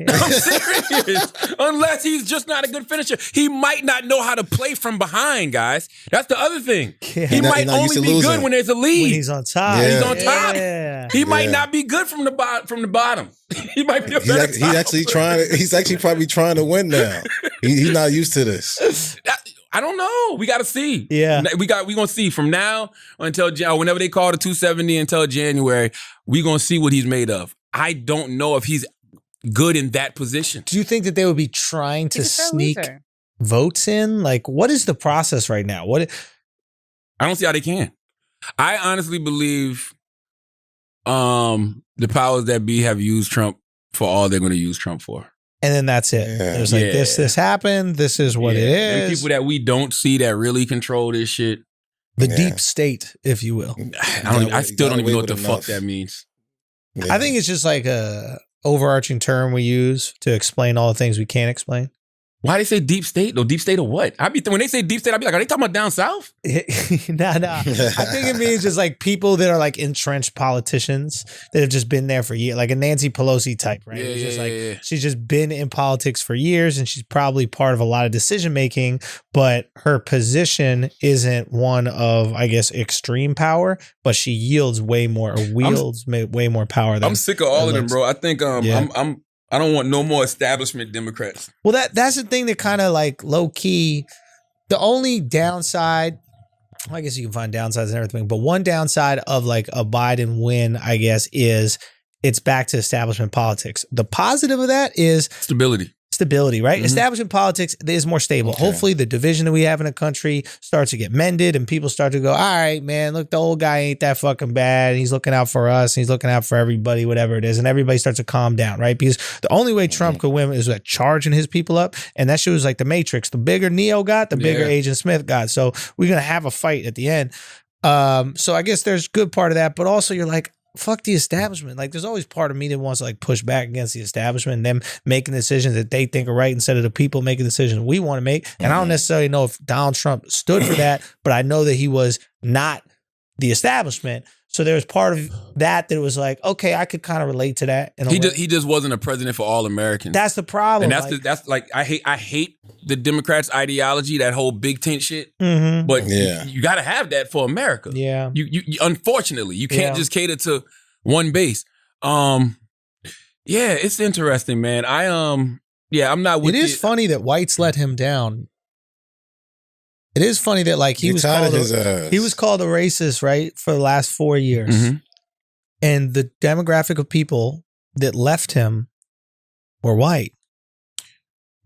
I'm serious. Unless he's just not a good finisher. He might not know how to play from behind, guys. That's the other thing. Yeah. He might only be good when there's a lead. When he's on top. He's on top. Yeah. He might not be good from the bottom. He might be a better He's actually probably trying to win now. He's not used to this. I don't know. We got to see. Yeah. We going to see from now until whenever they call the 270 until January, we going to see what he's made of. I don't know if he's good in that position. Do you think that they would be trying to sneak votes in? Like, what is the process right now? I don't see how they can. I honestly believe the powers that be have used Trump for all they're going to use Trump for. And then that's it. Yeah. There's like this happened. This is what it is. And people that we don't see that really control this shit. The deep state, if you will. I still don't even know what the fuck that means. Yeah. I think it's just like a overarching term we use to explain all the things we can't explain. Why they say deep state? No, deep state of what? When they say deep state, I'd be like, are they talking about down south? Nah. I think it means just like people that are like entrenched politicians that have just been there for years, like a Nancy Pelosi type, right? She's just been in politics for years and she's probably part of a lot of decision making, but her position isn't one of, I guess, extreme power, but she yields way more power. I'm sick of all of them, bro. I think I don't want no more establishment Democrats. Well, that's the thing that kind of like low key, the only downside I guess you can find downsides and everything, but one downside of like a Biden win, I guess, is it's back to establishment politics. The positive of that is stability, right? Establishment politics is more stable. Okay. Hopefully the division that we have in the country starts to get mended and people start to go, all right, man, look, the old guy ain't that fucking bad. He's looking out for us. He's looking out for everybody, whatever it is. And everybody starts to calm down, right? Because the only way Trump could win is charging his people up. And that shit was like the Matrix. The bigger Neo got, the bigger Agent Smith got. So we're going to have a fight at the end. So I guess there's good part of that, but also you're like, fuck the establishment. Like there's always part of me that wants to like push back against the establishment and them making decisions that they think are right instead of the people making decisions we want to make. And I don't necessarily know if Donald Trump stood for that, but I know that he was not the establishment. So there was part of that was like, okay, I could kind of relate to that. He just wasn't a president for all Americans. That's the problem. And that's like I hate the Democrats' ideology, that whole big tent shit. But you got to have that for America. Yeah. You unfortunately you can't just cater to one base. Yeah, it's interesting, man. I'm not with it. It is funny that whites let him down. It is funny that like he was called a racist, right, for the last 4 years. And the demographic of people that left him were white.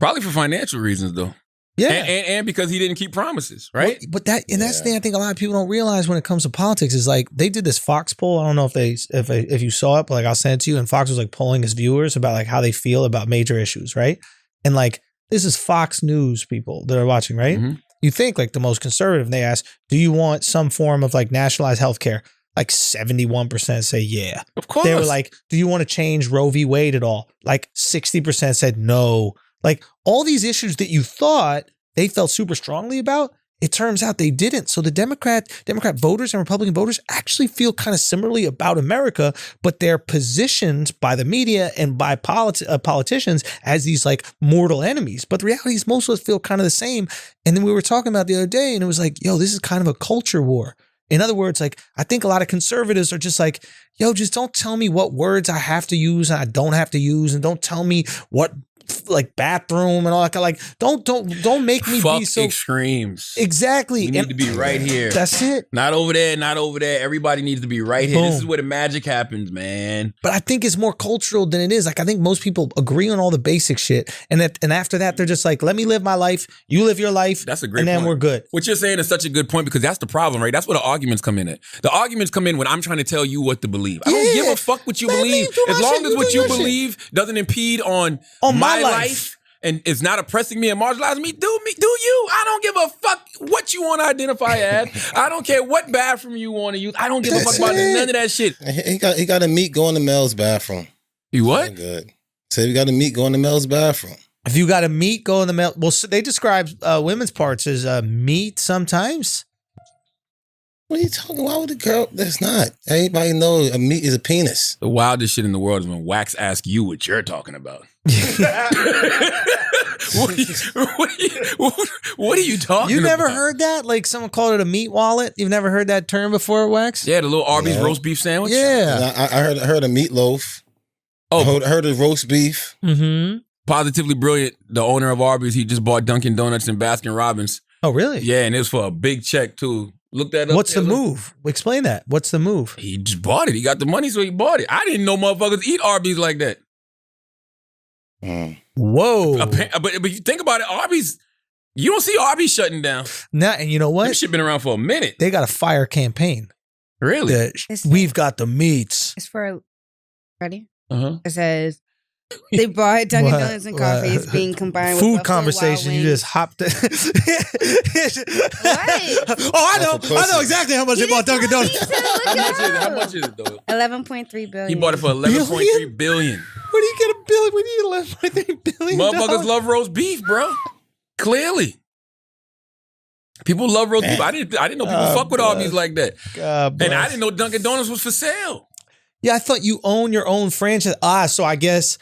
Probably for financial reasons though. Yeah. And because he didn't keep promises, right? Well, but that's the thing I think a lot of people don't realize when it comes to politics is like they did this Fox poll. I don't know if you saw it, but like I'll send it to you. And Fox was like polling his viewers about like how they feel about major issues, right? And like this is Fox News people that are watching, right? You think like the most conservative, and they ask, do you want some form of like nationalized healthcare? Like 71% say yeah. Of course. They were like, do you want to change Roe v. Wade at all? Like 60% said no. Like all these issues that you thought they felt super strongly about, it turns out they didn't. So the Democrat voters and Republican voters actually feel kind of similarly about America, but they're positioned by the media and by politicians as these like mortal enemies. But the reality is most of us feel kind of the same. And then we were talking about the other day and it was like, yo, this is kind of a culture war. In other words, like I think a lot of conservatives are just like, yo, just don't tell me what words I have to use and I don't have to use, and don't tell me what like bathroom and all that. Like don't make me Fuck be so extremes. Exactly. We need to be right here. That's it. Not over there, not over there. Everybody needs to be right here. This is where the magic happens, man. But I think it's more cultural than it is. Like I think most people agree on all the basic shit, and after that they're just like, let me live my life, you live your life. That's a great and then point. We're good. What you're saying is such a good point because that's the problem, right? That's where the arguments come in at. The arguments come in when I'm trying to tell you what to believe. I don't give a fuck what you believe. As long as what you believe doesn't impede on my life. And it's not oppressing me and marginalizing me. Do you? I don't give a fuck what you want to identify as. I don't care what bathroom you want to use. I don't give a fuck about none of that shit. He got a meat going to Mel's bathroom. You what? Good. So we got a meat going to Mel's bathroom. If you got a meat going to Mel, well, so they describe women's parts as meat sometimes. What are you talking about? Why would a girl? That's not. Everybody knows a meat is a penis. The wildest shit in the world is when Wax asks you what you're talking about. What are you talking about? You never heard that? Like someone called it a meat wallet? You've never heard that term before, Wax? Yeah, the little Arby's roast beef sandwich. Yeah. I heard a meatloaf. Oh, I heard of roast beef. Mm-hmm. Positively Brilliant, the owner of Arby's, he just bought Dunkin Donuts and Baskin Robbins. Oh, really? Yeah, and it was for a big check too. Look that up. What's the move? Explain that. What's the move? He just bought it. He got the money, so he bought it. I didn't know motherfuckers eat Arby's like that. Whoa. But you think about it, Arby's, you don't see Arby's shutting down. Nah, and you know what? This shit been around for a minute. They got a fire campaign. Really? We've got the meats. It's for, ready? Uh-huh. It says, they bought Dunkin Donuts and coffee. It's being combined with food Buffalo conversation. Wild You Wings. just hopped it. What? Oh, I know exactly how much they bought Dunkin' Donuts. How much is it though? 11.3 billion. He bought it for 11.3 billion. Where do you get a billion? We need 11.3 billion. Motherfuckers love roast beef, bro. Clearly. People love roast beef. I didn't know people fuck with Arby's like that. And I didn't know Dunkin' Donuts was for sale. Yeah, I thought you own your own franchise. So I guess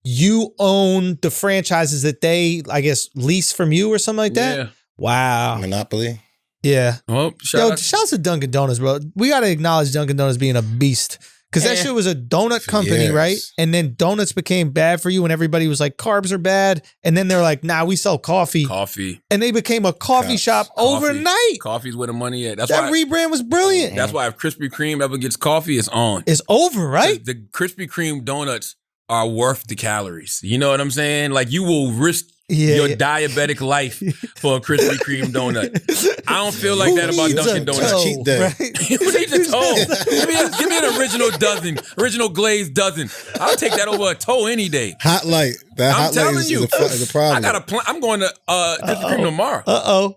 you own the franchises that they, I guess, lease from you or something like that? Yeah. Wow. Monopoly. Yeah. Well, Shouts to Dunkin' Donuts, bro. We got to acknowledge Dunkin' Donuts being a beast Because that shit was a donut company, years. right? And then donuts became bad for you and everybody was like, carbs are bad. And then they're like, nah, we sell coffee. Coffee. And they became a coffee shop overnight. Coffee's where the money at. That's That why rebrand was brilliant. That's why if Krispy Kreme ever gets coffee, it's on. It's over, right? The Krispy Kreme donuts are worth the calories. You know what I'm saying? Like you will risk your diabetic life for a Krispy Kreme donut. I don't feel like that about Dunkin Donuts. Cheat day. Right? Who needs a toe? Give me an original glazed dozen. I'll take that over a toe any day. Hot light. That I'm hot light telling is you, a problem. I got a plan. I'm going to Krispy Kreme tomorrow. Uh-oh.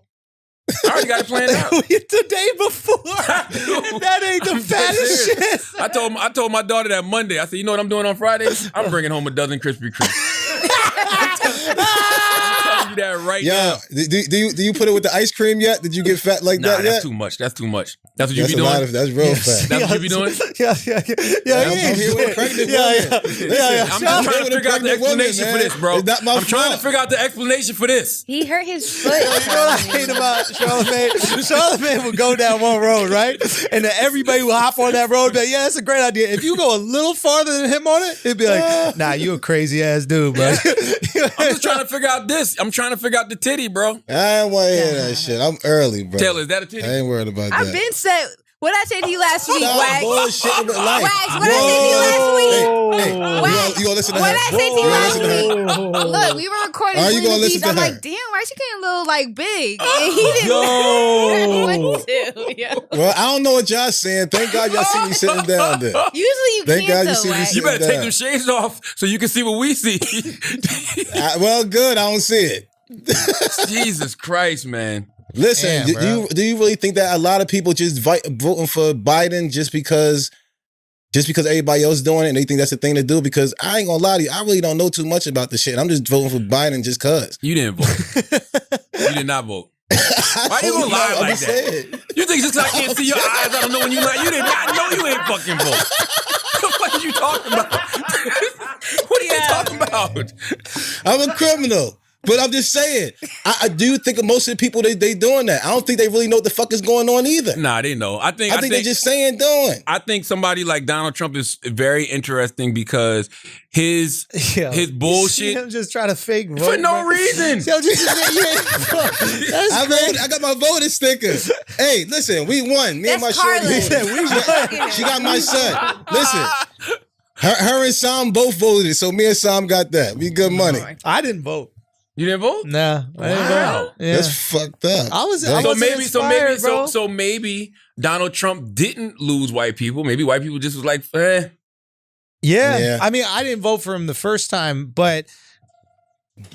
I already got it planned out. The day before. That ain't the fattest shit. I told my daughter that Monday. I said, you know what I'm doing on Friday? I'm bringing home a dozen Krispy Kreme. I'm telling you that right now. Do you put it with the ice cream yet? Did you get fat like that yet? That's too much. That's too much. That's what you be That's a lot doing? that's real fat. That's what you be doing? I'm here with a pregnant woman. I'm just trying to figure out the explanation for this, bro. It's not my I'm trying to fault. figure out the explanation for this. He hurt his foot. You know what I hate about Charlamagne? Charlamagne would go down one road, right? And then everybody would hop on that road and be like, yeah, that's a great idea. If you go a little farther than him on it, it'd be like, nah, you a crazy ass dude, bro. I'm just trying to figure out this. I'm trying to figure out the titty, bro. I ain't want to hear that shit. I'm early, bro. Taylor, is that a titty? I ain't worried about that. I've been said. What I said to you last week, Stop Wags? bullshitting with life. Wags, what I said to you last week? Hey, Wags, you gonna listen to what her? I said to you last week? Look, we were recording. Are you gonna listen to I'm her? like, damn, why she getting a little like big? And he didn't want to. Yeah. Well, I don't know what y'all saying. Thank God y'all see me sitting down there. Usually you Thank can't God you though, see me Wags. sit- You better take down. them shades off so you can see what we see. Well, good. I don't see it. Jesus Christ, man. Listen, Damn, do you really think that a lot of people just voting for Biden just because everybody else doing it and they think that's the thing to do? Because I ain't gonna lie to you, I really don't know too much about the shit. I'm just voting for Biden just cause. You didn't vote. You did not vote. Why you gonna lie like that? You think just 'cause I can't see your eyes, I don't know when you lie? You did not know you ain't fucking vote. What are you talking about? What are you talking about? I'm a criminal. But I'm just saying, I do think most of the people they doing that. I don't think they really know what the fuck is going on either. Nah, they know. I think they're just saying doing. I think somebody like Donald Trump is very interesting because his bullshit. I'm just trying to fake vote. For no reason. Yo, I got my voting sticker. Hey, listen, we won. Me and my That's shorty. Carlin. She got my son. Listen. Her and Sam both voted, so me and Sam got that. We good money. I didn't vote. You didn't vote? Nah, I didn't Wow. vote. Yeah. That's fucked up. I was So maybe Donald Trump didn't lose white people. Maybe white people just was like, eh. Yeah. I mean, I didn't vote for him the first time, but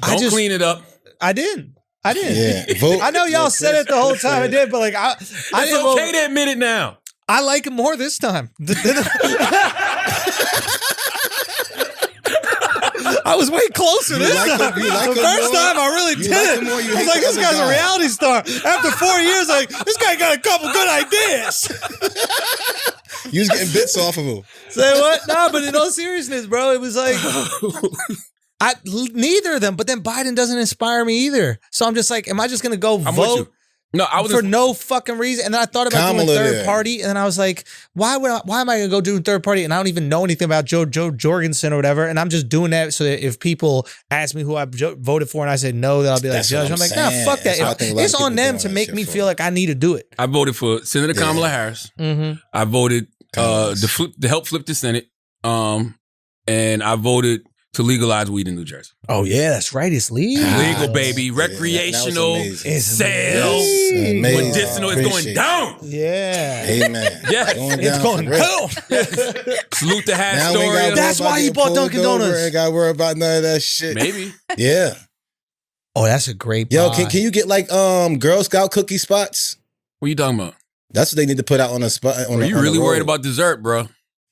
Don't clean it up. I didn't. Yeah, vote. I know y'all said it the whole time. I did, but like I It's didn't okay vote. to admit it now. I like him more this time. I was way closer this like time. him- you like the him first more? time I really You did like it. him more? You I was hate like, the this other guy's a guy? reality star. After 4 years, like, this guy got a couple good ideas. You was getting bits off of him. Say what? Nah, but in all seriousness, bro, it was like neither of them. But then Biden doesn't inspire me either. So I'm just like, am I just gonna go I'm with vote you. No, I was for no fucking reason? And then I thought about doing Kamala third there. party, and then I was like, why am I gonna go do third party? And I don't even know anything about Joe Jorgensen or whatever. And I'm just doing that so that if people ask me who I voted for and I said no, that I'll be like, That's Judge. what I'm I'm like, nah, saying. fuck that. That's what I think a lot It's of on people them doing to that make shit me for. feel like I need to do it. I voted for Senator Kamala Harris. Mm-hmm. I voted Nice. to help flip the Senate. And I voted to legalize weed in New Jersey. Oh yeah, that's right. It's legal. Legal, baby. Recreational amazing. sales. amazing. Medicinal is going Appreciate it. down. Yeah. Amen. Yes. It's going for real. down. Salute to Now we ain't gotta Astoria. worry That's about why he getting bought pulled Dunkin' over. Donuts. Ain't gotta worry about none of that shit. Maybe. Yeah. Oh, that's a great Yo, buy. can you get like Girl Scout cookie spots? What are you talking about? That's what they need to put out on a spot. Are you really worried about dessert, bro?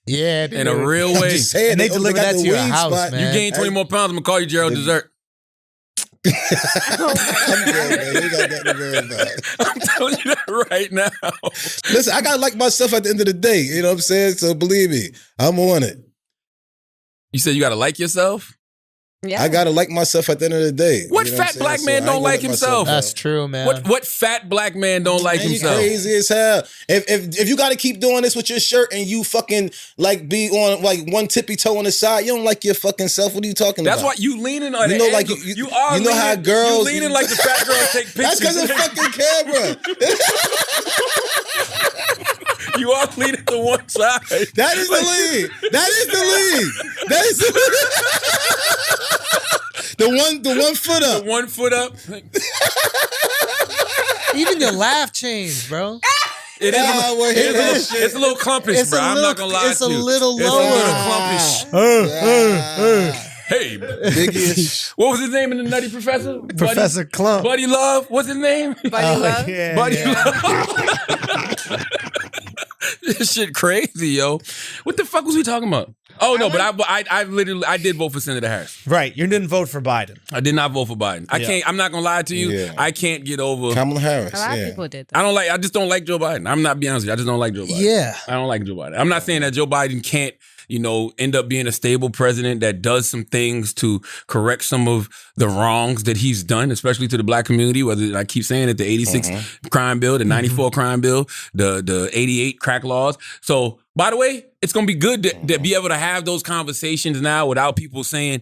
Yeah, In a real I'm way. just saying, And they deliver got that the to your weed house, spot. man. You gain 20 more pounds, I'm going to call you Gerald Dessert. I'm good, man. You got nothing to worry about. I'm telling you that right now. Listen, I gotta like myself at the end of the day. You know what I'm saying? So believe me, I'm on it. You said you got to like yourself? Yeah. I gotta like myself at the end of the day. What You know fat I'm saying? black So man I don't ain't like gonna let himself? myself That's true, man. What fat black man don't like Man, you himself? crazy as hell. If you got to keep doing this with your shirt and you fucking like be on like one tippy toe on the side, you don't like your fucking self. What are you talking That's about? why you leaning on You the know, like angle. you are you know leaning, how girls you leaning like the fat girls take pictures. That's because of fucking camera. You are leaning to one side. That is the lead. That is the lead. That is the one foot up. The 1 foot up. Even your laugh changed, bro. It is. well, It's a little clumpish, It's bro. a I'm little- not gonna lie it's to a you. little It's a lower. little clumpish. Hey, Biggie. what was his name in the Nutty Professor? Professor Clump. Buddy Love. What's his name? Buddy Love. Yeah, Buddy yeah. Love. This shit crazy, yo. What the fuck was we talking about? Oh no, but I literally did vote for Senator Harris. Right. You didn't vote for Biden. I did not vote for Biden. I'm not gonna lie to you. Yeah. I can't get over. Kamala Harris. A lot Yeah. of people did. I just don't like Joe Biden. I'm not being honest with you. I just don't like Joe Biden. Yeah. I don't like Joe Biden. I'm not saying that Joe Biden can't, end up being a stable president that does some things to correct some of the wrongs that he's done, especially to the black community, whether I keep saying it, the 86 crime bill, the 94 crime bill, the 88 crack laws. So, by the way, it's going to be good to be able to have those conversations now without people saying,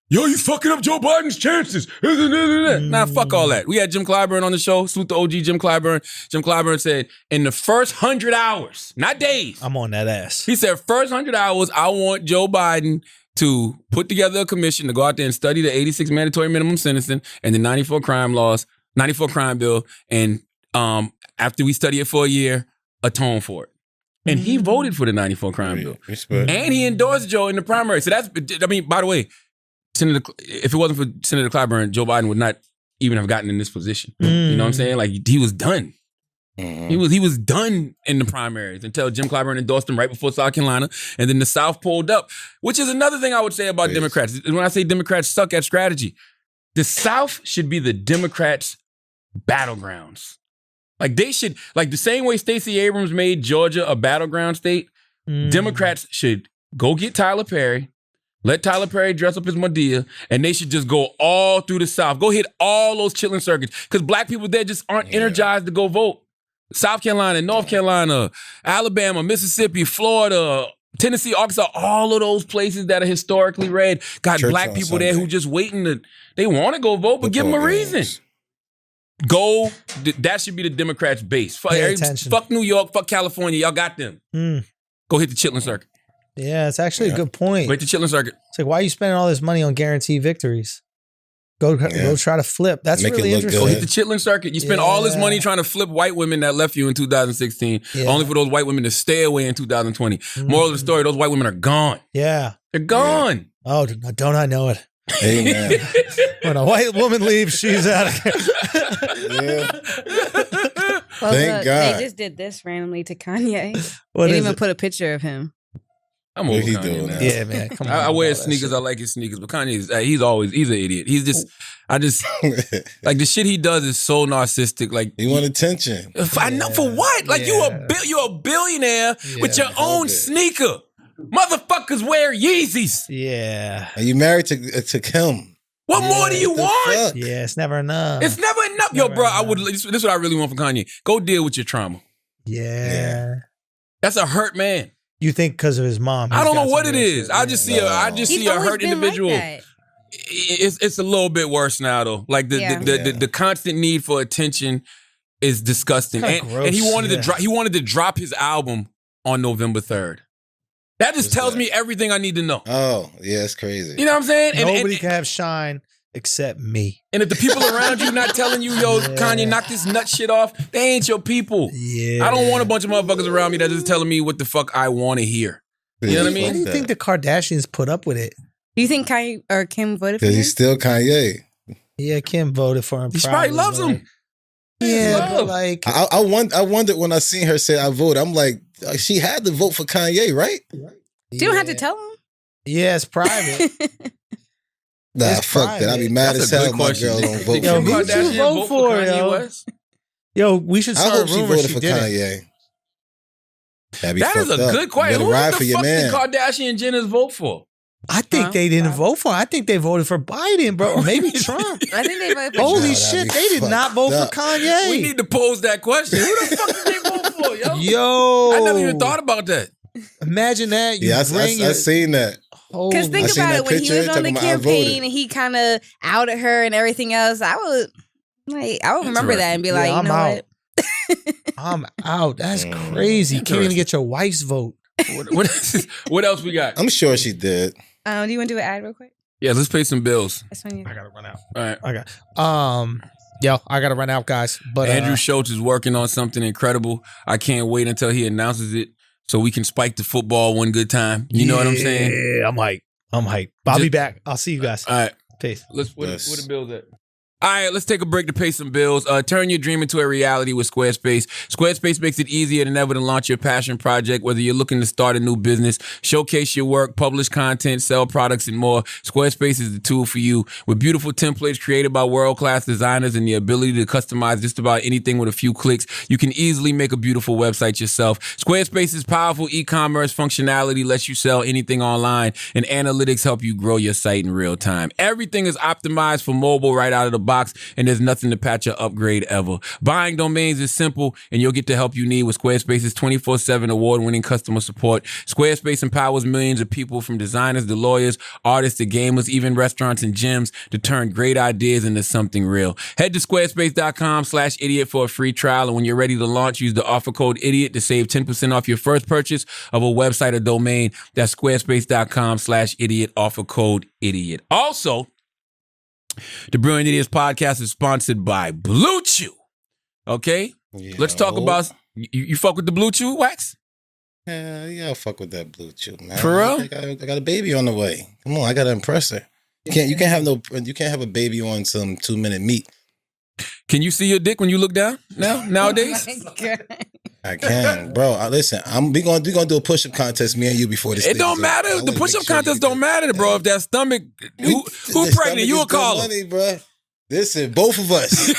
yo, you fucking up Joe Biden's chances. Nah, fuck all that. We had Jim Clyburn on the show. Salute the OG Jim Clyburn. Jim Clyburn said, in the first 100 hours, not days. I'm on that ass. He said, first 100 hours, I want Joe Biden to put together a commission to go out there and study the 86 mandatory minimum sentencing and the 94 crime bill. And after we study it for a year, atone for it. And he voted for the 94 crime bill. Respect. And he endorsed Joe in the primary. So by the way, if it wasn't for Senator Clyburn, Joe Biden would not even have gotten in this position. You know what I'm saying? Like, he was done. He was done in the primaries until Jim Clyburn endorsed him right before South Carolina, and then the South pulled up, which is another thing I would say about Democrats. When I say Democrats suck at strategy, the South should be the Democrats' battlegrounds. Like, they should, like the same way Stacey Abrams made Georgia a battleground state, Democrats should go get Tyler Perry, let Tyler Perry dress up as Madea, and they should just go all through the South. Go hit all those chilling circuits, because black people there just aren't energized to go vote. South Carolina, North Carolina, Alabama, Mississippi, Florida, Tennessee, Arkansas, all of those places that are historically red got Church black on people there Sunday. who just waiting they want to go vote, but give them a reason. Go, that should be the Democrats' base. Pay attention. Fuck New York, fuck California, y'all got them. Go hit the chitlin circuit. Yeah, it's actually a good point. Go hit the chitlin circuit. It's like, why are you spending all this money on guaranteed victories? Go try to flip. That's Make it really look interesting. Go hit the chitlin circuit. You spend all this Yeah. money trying to flip white women that left you in 2016, only for those white women to stay away in 2020. Moral of the story, those white women are gone. Yeah. They're gone. Oh, don't I know it? Amen. When a white woman leaves, she's out of here. Yeah. Well, Thank look, God. They just did this randomly to Kanye. What They didn't is even it? put a picture of him. I'm What over he Kanye doing now. now? Yeah, man. Come on. I wear all that sneakers. shit. I like his sneakers, but Kanye is he's an idiot. He's just like the shit he does is so narcissistic. Like You want attention. I know for what? Like you're a billionaire with your own sneaker. Motherfuckers wear Yeezys. Yeah. Are you married to Kim? What more do you What the want? fuck? Yeah, it's never enough. It's never enough. Yo, bro, I would. This is what I really want from Kanye. Go deal with your trauma. Yeah. That's a hurt man. You think because of his mom? I he's don't know got what some it real is. shit. I just see He's a always hurt been individual. Like that. It's a little bit worse now though. Like the constant need for attention is disgusting. Kinda And gross, he wanted yeah. to drop his album on November 3rd. That just tells me everything I need to know. Oh, yeah, it's crazy. You know what I'm saying? Nobody can have shine except me. And if the people around you not telling you, yo, Kanye, knock this nut shit off, they ain't your people. Yeah. I don't want a bunch of motherfuckers around me that just telling me what the fuck I want to hear. You know what I mean? Why do you think the Kardashians put up with it? Do you think Kanye or Kim voted for Because him? he's still Kanye. Yeah, Kim voted for him. He probably loves but him. like- Yeah, Love. but like, I wondered when I seen her say I vote. I'm like, she had to vote for Kanye, right? You don't have to tell him. Yeah, it's private. Nah, It's fuck that. I'd be mad That's as a hell good if my question. girl don't vote Did Yo, for Kim me. who'd you Kardashian vote vote for for, Kanye yo? West? Yo, we should I start hope she rumors voted she for did it. Kanye. That'd be That is a fucked up. good question. You Who better ride the for your fuck did man. Kardashian Jenners vote for? I think they didn't vote for him. I think they voted for Biden, bro. Or maybe Trump. I think they voted for Holy Trump. shit, they did not vote for Kanye. We need to pose that question. Who the fuck did they vote for, yo? Yo. I never even thought about that. Imagine that. You I seen that. Because think about it, when he was on the campaign and he kind of outed her and everything else, I would remember that and be like, you know what? I'm out. That's crazy. You can't even get your wife's vote. What else we got? I'm sure she did. Do you want to do an ad real quick? Yeah, let's pay some bills. I gotta run out. All right. I gotta run out, guys. But Andrew Schultz is working on something incredible. I can't wait until he announces it so we can spike the football one good time. You know what I'm saying? Yeah, I'm hyped. I'll be back. I'll see you guys. All right. Peace. Where the bills at? All right, let's take a break to pay some bills. Turn your dream into a reality with Squarespace. Squarespace makes it easier than ever to launch your passion project, whether you're looking to start a new business, showcase your work, publish content, sell products, and more. Squarespace is the tool for you. With beautiful templates created by world-class designers and the ability to customize just about anything with a few clicks, you can easily make a beautiful website yourself. Squarespace's powerful e-commerce functionality lets you sell anything online, and analytics help you grow your site in real time. Everything is optimized for mobile right out of the box, and there's nothing to patch or upgrade ever. Buying domains is simple, and you'll get the help you need with Squarespace's 24/7 award-winning customer support. Squarespace empowers millions of people, from designers to lawyers, artists to gamers, even restaurants and gyms, to turn great ideas into something real. Head to squarespace.com/idiot for a free trial, and when you're ready to launch, use the offer code IDIOT to save 10% off your first purchase of a website or domain. That's squarespace.com/idiot, offer code IDIOT. Also, the Brilliant Idiots podcast is sponsored by Blue Chew. Okay? Let's talk about... You fuck with the Blue Chew, Wax? Yeah, I fuck with that Blue Chew, man. For real? I got a baby on the way. Come on, I gotta impress her. You can't have a baby on some 2-minute meat. Can you see your dick when you look down nowadays? Oh my God. I can, bro. Listen, we gonna do a push-up contest, me and you, before this. It don't matter. The push-up contest don't matter, bro. If that stomach, who pregnant? You a caller? Money, bro. Listen, both of us.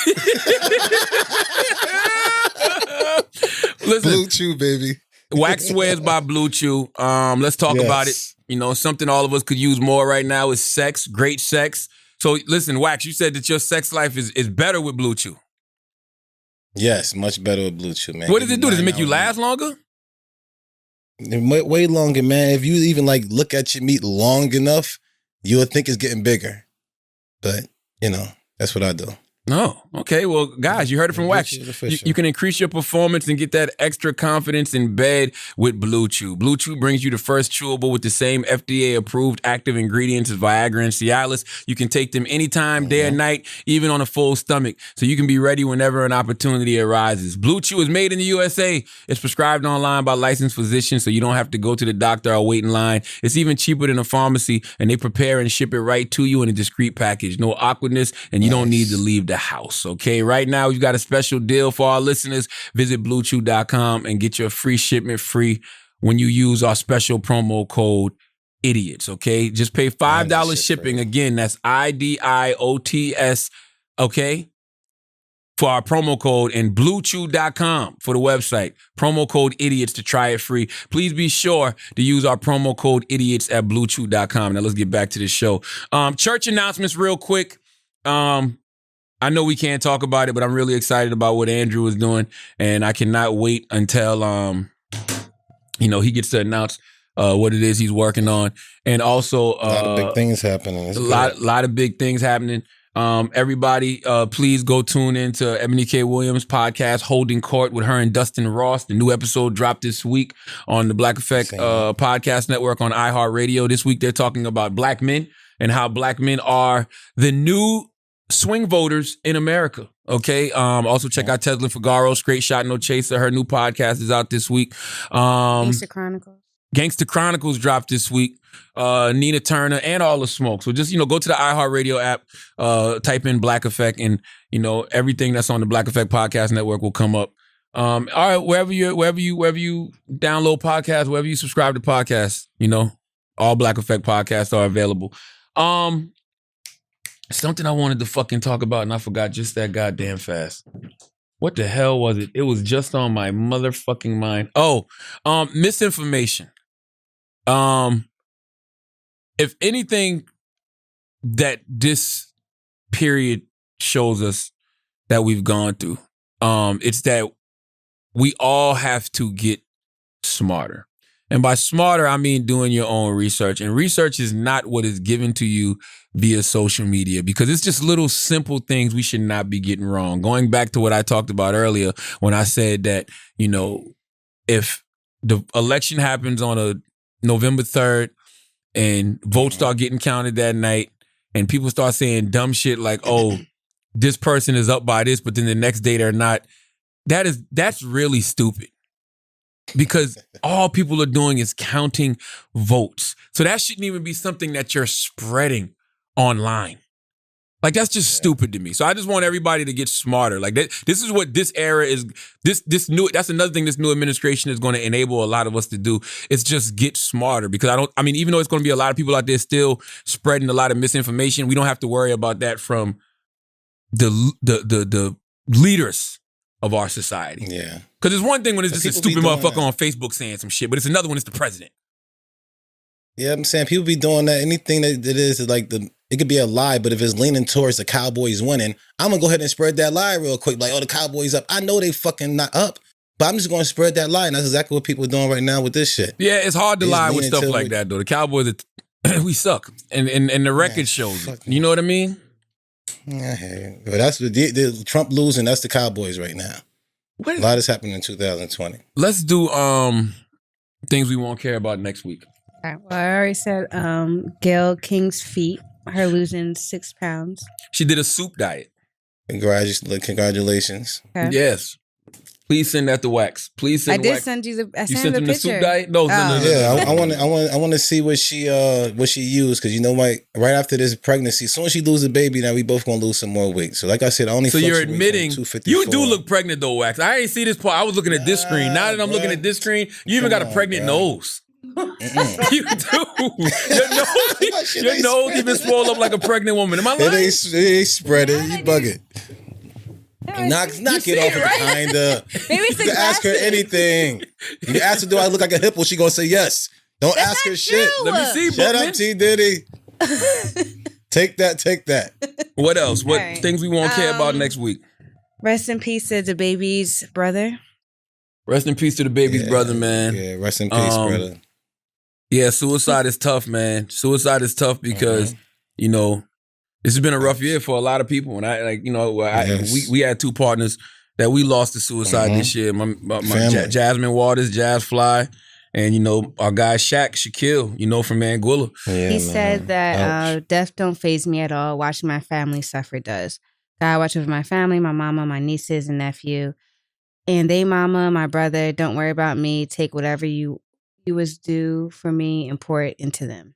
Listen, Blue Chew, baby. Wax swears by Blue Chew. Let's talk about it. You know, something all of us could use more right now is sex, great sex. So listen, Wax, you said that your sex life is better with Blue Chew. Yes, much better with Blue Chew, man. What does it do? Does it make you last longer? Way longer, man. If you even look at your meat long enough, you'll think it's getting bigger. But, that's what I do. Oh, okay. Well, guys, you heard it from Wax. You can increase your performance and get that extra confidence in bed with Blue Chew. Blue Chew brings you the first chewable with the same FDA-approved active ingredients as Viagra and Cialis. You can take them anytime, day or night, even on a full stomach, so you can be ready whenever an opportunity arises. Blue Chew is made in the USA. It's prescribed online by licensed physicians, so you don't have to go to the doctor or wait in line. It's even cheaper than a pharmacy, and they prepare and ship it right to you in a discreet package. No awkwardness, and you don't need to leave the house. Okay, right now we've got a special deal for our listeners. Visit bluechew.com and get your free shipment free when you use our special promo code idiots. Okay, just pay $5 shipping. Free. Again, that's IDIOTS. Okay, for our promo code, and bluechew.com for the website. Promo code idiots to try it free. Please be sure to use our promo code idiots at bluechew.com. Now let's get back to the show. Church announcements real quick. I know we can't talk about it, but I'm really excited about what Andrew is doing, and I cannot wait until he gets to announce what it is he's working on. And also a lot of big things happening. A lot of big things happening. Everybody, please go tune into Ebony K. Williams' podcast, Holding Court, with her and Dustin Ross. The new episode dropped this week on the Black Effect podcast network on iHeartRadio. This week they're talking about black men and how black men are the new swing voters in America. Okay. Also check out Tesla Figaro's Straight Shot No Chaser. Her new podcast is out this week. Gangsta Chronicles dropped this week. Nina Turner and All the Smoke. So just, go to the iHeartRadio app, type in Black Effect, and everything that's on the Black Effect podcast network will come up. All right, wherever you download podcasts, wherever you subscribe to podcasts, all Black Effect podcasts are available. Something I wanted to fucking talk about, and I forgot just that goddamn fast. What the hell was it? It was just on my motherfucking mind. Oh, misinformation. if anything that this period shows us that we've gone through, it's that we all have to get smarter. And by smarter, I mean doing your own research. And research is not what is given to you via social media, because it's just little simple things we should not be getting wrong. Going back to what I talked about earlier when I said that, if the election happens on a November 3rd and votes start getting counted that night and people start saying dumb shit like, oh, this person is up by this, but then the next day they're not, that's really stupid. Because all people are doing is counting votes. So that shouldn't even be something that you're spreading online. Like, that's just stupid to me. So I just want everybody to get smarter. Like, this is what this era is. This new, that's another thing this new administration is going to enable a lot of us to do. It's just get smarter. Because even though it's going to be a lot of people out there still spreading a lot of misinformation, we don't have to worry about that from the leaders of our society. Yeah. Because it's one thing when it's just a stupid motherfucker that on Facebook saying some shit, but it's another when it's the president. Yeah, I'm saying people be doing that. Anything that it is like it could be a lie, but if it's leaning towards the Cowboys winning, I'm gonna go ahead and spread that lie real quick. Like, oh, the Cowboys up. I know they fucking not up, but I'm just gonna spread that lie, and that's exactly what people are doing right now with this shit. Yeah, it's hard to lie with stuff like that, though. The Cowboys, we suck, and the record shows it. You know what I mean? Yeah, but that's the Trump losing. That's the Cowboys right now. A lot has happened in 2020. Let's do things we won't care about next week. All right, well, I already said Gail King's feet, her losing 6 pounds. She did a soup diet. Congratulations. Okay. Yes. Please send that to Wax. Please send. I did Wax. send you the. I You sent sent the them the picture. soup diet? No. Yeah, I want to see what she used, because right after this pregnancy, as soon as she loses a baby, now we both gonna lose some more weight. So like I said, I only. So you're admitting 254. you do look pregnant though, Wax. I ain't see this part. I was looking at this screen. Now that I'm looking at this screen, you even got a pregnant nose. You do. Your nose even swole up like a pregnant woman. Am I lying? It ain't spreading. You bugging. Knock it off behind her. Maybe it's You can ask her anything. You can ask her, do I look like a hippo? She gonna say yes. Don't ask her shit. Let me see. Shut Bookman. up, T. Diddy. Take that. What else? What right. things we won't care about next week? Rest in peace to the baby's brother. Rest in peace to the baby's brother, man. Yeah, rest in peace, brother. Yeah, suicide is tough, man. Suicide is tough because, this has been a rough year for a lot of people. And we had 2 partners that we lost to suicide this year. My Jasmine Waters, Jazz Fly, and our guy Shaquille, from Anguilla. Yeah, he said that death don't faze me at all. Watching my family suffer does. God watch over my family, my mama, my nieces and nephew, and they mama, my brother. Don't worry about me. Take whatever you was due for me and pour it into them.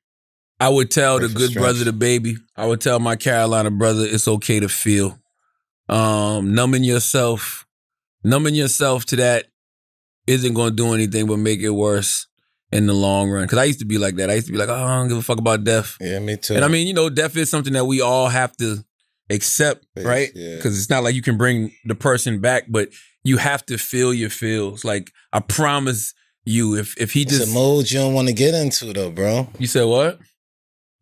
I would tell the good brother, the baby. I would tell my Carolina brother, it's okay to feel. Numbing yourself to that isn't going to do anything but make it worse in the long run. Because I used to be like that. I used to be like, oh, I don't give a fuck about death. Yeah, me too. And death is something that we all have to accept, right? Because it's not like you can bring the person back, but you have to feel your feels. Like, I promise you, if he it's just... a mode you don't want to get into, though, bro. You said what?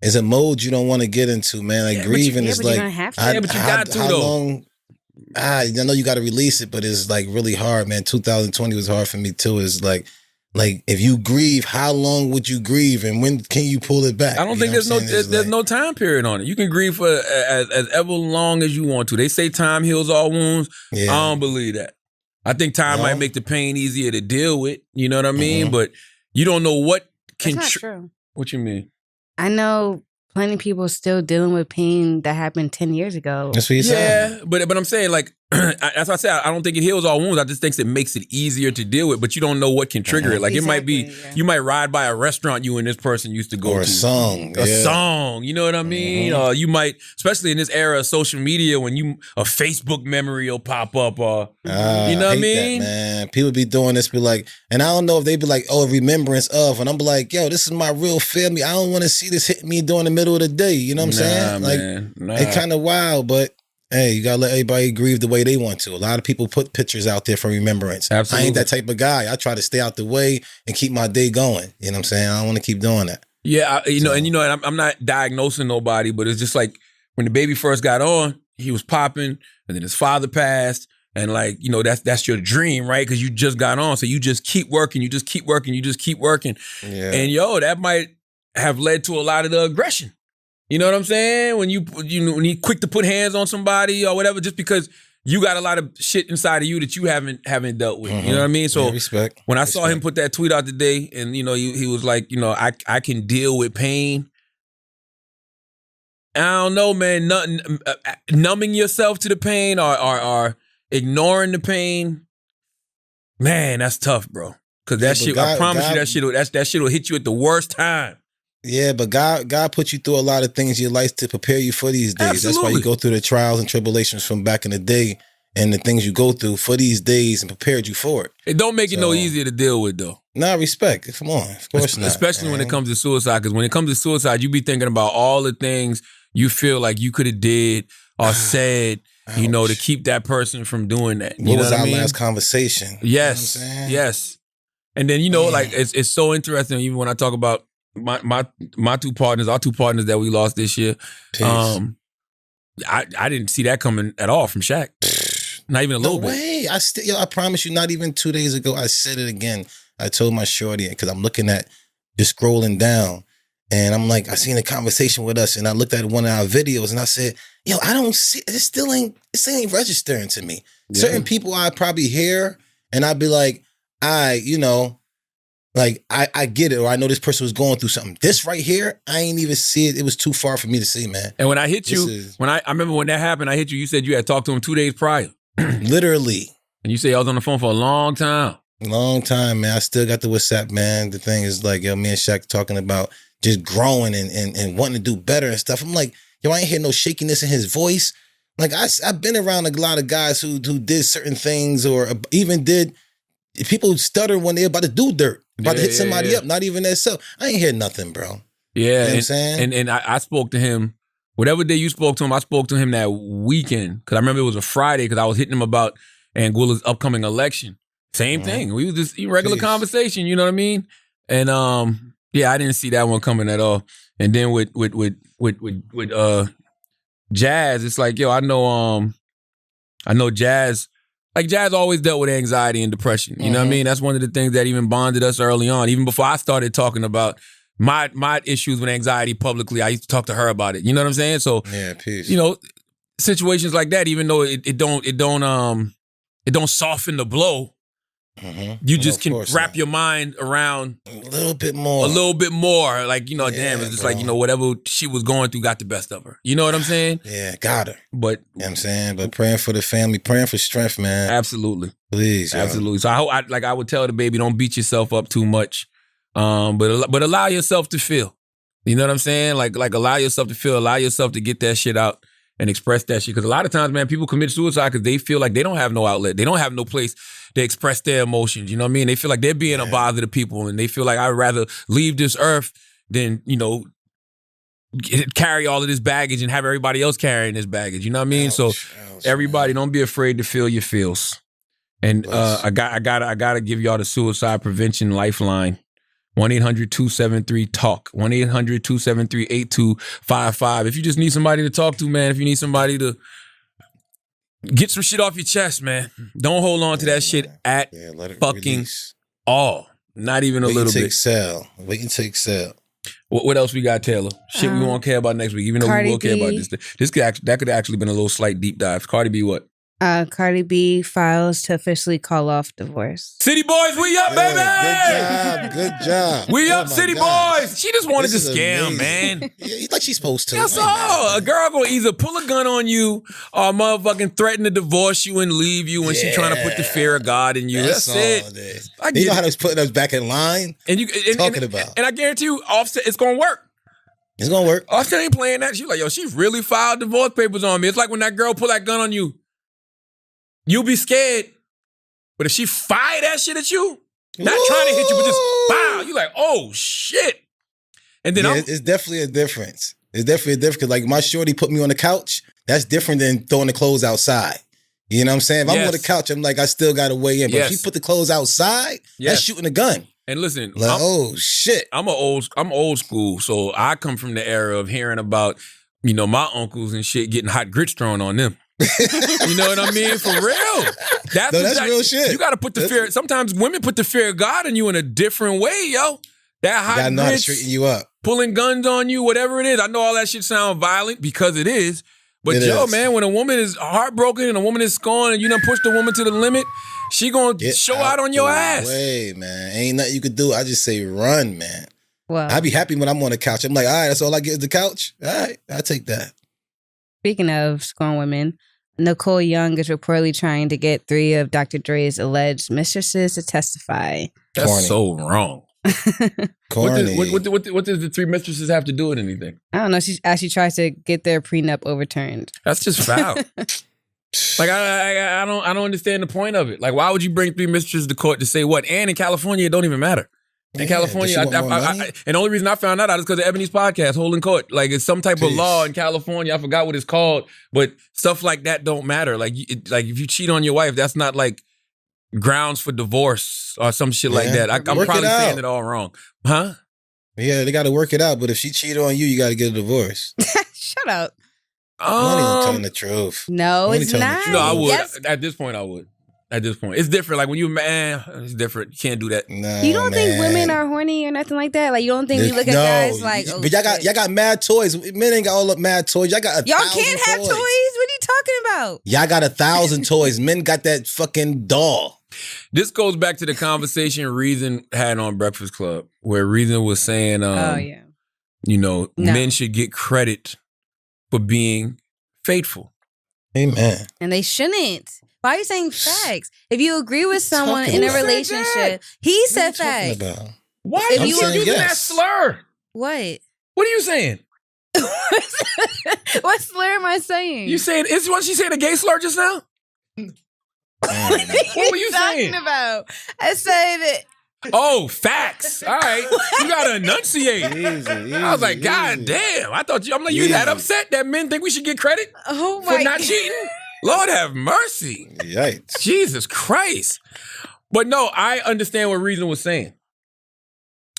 It's a mode you don't want to get into, man. Like, grieving is like... but you got to, though. Long, I know you got to release it, but it's like really hard, man. 2020 was hard for me, too. It's like if you grieve, how long would you grieve, and when can you pull it back? I don't think there's no time period on it. You can grieve for as ever long as you want to. They say time heals all wounds. Yeah. I don't believe that. I think time might make the pain easier to deal with. You know what I mean? Mm-hmm. But you don't know what can... That's not true. What you mean? I know plenty of people still dealing with pain that happened 10 years ago. That's what you're saying. Yeah, but I'm saying, like, as I said, I don't think it heals all wounds. I just think it makes it easier to deal with, but you don't know what can trigger it. Like, it might be, you might ride by a restaurant you and this person used to go to. Or a song. A song, you know what I mean? Mm-hmm. You might, especially in this era of social media, when a Facebook memory will pop up, or, you know what I mean? That, man. People be doing this, be like, and I don't know if they be like, oh, remembrance of, and I'm like, yo, this is my real family. I don't want to see this hit me during the middle of the day. You know what I'm saying? Like, it's kind of wild, but hey, you gotta let everybody grieve the way they want to. A lot of people put pictures out there for remembrance. Absolutely. I ain't that type of guy. I try to stay out the way and keep my day going. You know what I'm saying? I don't want to keep doing that. Yeah, and I'm not diagnosing nobody, but it's just like when the baby first got on, he was popping, and then his father passed, and like, that's your dream, right? Because you just got on, so you just keep working, Yeah. And that might have led to a lot of the aggression. You know what I'm saying? When when you quick to put hands on somebody or whatever, just because you got a lot of shit inside of you that you haven't dealt with. You know what I mean? So respect. When I saw him put that tweet out today, and he was like, I can deal with pain. I don't know, man. Numbing yourself to the pain or ignoring the pain, man, that's tough, bro. Because that shit, I promise you, that shit will hit you at the worst time. Yeah, but God put you through a lot of things in your life to prepare you for these days. Absolutely. That's why you go through the trials and tribulations from back in the day and the things you go through for these days and prepared you for it. It don't make it no easier to deal with, though. Nah, respect. Come on. Of course not. Especially when it comes to suicide. Because when it comes to suicide, you be thinking about all the things you feel like you could have did or said, to keep that person from doing that. What was our last conversation? Yes. You know what I'm saying? Yes. And then, like, it's so interesting, even when I talk about my two partners, our two partners that we lost this year. Peace. I didn't see that coming at all from Shaq. Not even a little bit. Way. I promise you, not even 2 days ago, I said it again. I told my shorty, because I'm looking at, just scrolling down, and I'm like, I seen a conversation with us, and I looked at one of our videos, and I said, I don't see, this ain't registering to me. Yeah. Certain people I probably hear, and I'd be like, I get it, or I know this person was going through something. This right here, I ain't even see it. It was too far for me to see, man. And when I hit you, I remember when that happened, I hit you, you said you had talked to him 2 days prior. Literally. And you say I was on the phone for a long time. Long time, man. I still got the WhatsApp, man. The thing is like, me and Shaq talking about just growing and wanting to do better and stuff. I'm like, I ain't hear no shakiness in his voice. Like, I've been around a lot of guys who did certain things, or even did, people stutter when they're about to do dirt, about to hit somebody up, not even themselves. I ain't hear nothing, bro. Yeah. You know what I'm saying? And I spoke to him, whatever day you spoke to him, I spoke to him that weekend, because I remember it was a Friday, because I was hitting him about Anguilla's upcoming election. Same thing. We was just regular conversation, you know what I mean? And I didn't see that one coming at all. And then with Jazz, it's like, I know Jazz, like Jazz always dealt with anxiety and depression. You know what I mean? That's one of the things that even bonded us early on. Even before I started talking about my issues with anxiety publicly, I used to talk to her about it. You know what I'm saying? So peace. Situations like that, even though it don't soften the blow, you just can wrap your mind around a little bit more. Like, damn, it's just like, whatever she was going through got the best of her. You know what I'm saying? Yeah, got her. But, you know what I'm saying? But praying for the family, praying for strength, man. Absolutely. Please. Absolutely. So I would tell the baby, don't beat yourself up too much. But allow yourself to feel. You know what I'm saying? Like allow yourself to feel, allow yourself to get that shit out and express that shit. Because a lot of times, man, people commit suicide because they feel like they don't have no outlet. They don't have no place to express their emotions. You know what I mean? They feel like they're being a bother to people, and they feel like I'd rather leave this earth than, carry all of this baggage and have everybody else carrying this baggage. You know what I mean? So everybody, don't be afraid to feel your feels. And I gotta give y'all the suicide prevention lifeline. 1-800-273-TALK. 1-800-273-8255. If you just need somebody to talk to, man, if you need somebody to get some shit off your chest, man, don't hold on to that shit at let it fucking release. All. Not even a little bit. Wait until excel. What else we got, Taylor? Shit we won't care about next week, even though we will care about this. That could actually been a little slight deep dive. Cardi B, what? Cardi B files to officially call off divorce. City Boys, we up, baby! Good job. We up, City Boys. She just wanted to scam, amazing. man. Yeah, like she's supposed to. That's all. A girl gonna either pull a gun on you or motherfucking threaten to divorce you and leave you when she trying to put the fear of God in you. That's it. You know how they was putting us back in line? Talking about. And I guarantee you, Offset, it's gonna work. It's gonna work. Offset ain't playing that. She's like, she really filed divorce papers on me. It's like when that girl pull that gun on you. You'll be scared. But if she fire that shit at you, not trying to hit you, but just bow, you like, oh shit. And then it's definitely a difference. It's definitely a difference. Because like my shorty put me on the couch, that's different than throwing the clothes outside. You know what I'm saying? If I'm on the couch, I'm like, I still got to weigh in. But if she put the clothes outside, that's shooting a gun. And listen, Like, oh shit. I'm old school, so I come from the era of hearing about, my uncles and shit getting hot grits thrown on them. You know what I mean? For real. That's real shit. You got to put the fear. Sometimes women put the fear of God in you in a different way, yo. That hot gotta know how to grits, straighten you up. pulling guns on you, whatever it is. I know all that shit sound violent because it is. But It is. man, when a woman is heartbroken and a woman is scorned and you done push the woman to the limit, she gonna show out on your ass. Way, man. Ain't nothing you could do. I just say run, man. Well, I be happy when I'm on the couch. I'm like, all right, that's all I get is the couch. All right, I'll take that. speaking of scorned women, Nicole Young is reportedly trying to get 3 of Dr. Dre's alleged mistresses to testify. That's Corny. so wrong. Corny. What does the 3 mistresses have to do with anything? I don't know. She actually tries to get their prenup overturned. That's just foul. Like I don't understand the point of it. Like, why would you bring 3 mistresses to court to say what? And in California, it don't even matter. In California, does she want more money? and the only reason I found that out is because of Ebony's podcast, Holding Court. Like, it's some type of Jeez. law in California. I forgot what it's called, but stuff like that don't matter. Like, if you cheat on your wife, that's not like grounds for divorce or some shit like Yeah. that. I'm Work it probably saying out. it all wrong, huh? Yeah, they got to work it out. But if she cheated on you, you got to get a divorce. Shut up. I'm not even telling the truth. No, Only it's telling the not. truth. No, I would. Yes. At this point, I would. At this point, it's different. Like when you it's different. You can't do that. Nah, You don't think man. women are horny or nothing like that? Like, you don't think we look at guys like, oh, but y'all got mad toys. Men ain't got all up mad toys. Y'all got 1,000 y'all can't have toys? What are you talking about? Y'all got 1,000 toys. Men got that fucking doll. This goes back to the conversation Reason had on Breakfast Club, where Reason was saying, Oh, yeah. No. men should get credit for being faithful. Amen. And they shouldn't. Why are you saying facts? If you agree with someone Talking in a about- relationship, he said What are you facts. talking about? Why If are you you were- using that yes. slur? What? What are you saying? What slur am I saying? You saying wasn't she saying a gay slur just now? What What were you talking saying? about? I said Oh, facts. All right. You gotta enunciate. Easy, I was like, easy, God easy. damn. I'm like, you that Easy. upset that men think we should get credit oh for my not God. cheating? Lord have mercy. Yikes. Jesus Christ. But no, I understand what Reason was saying.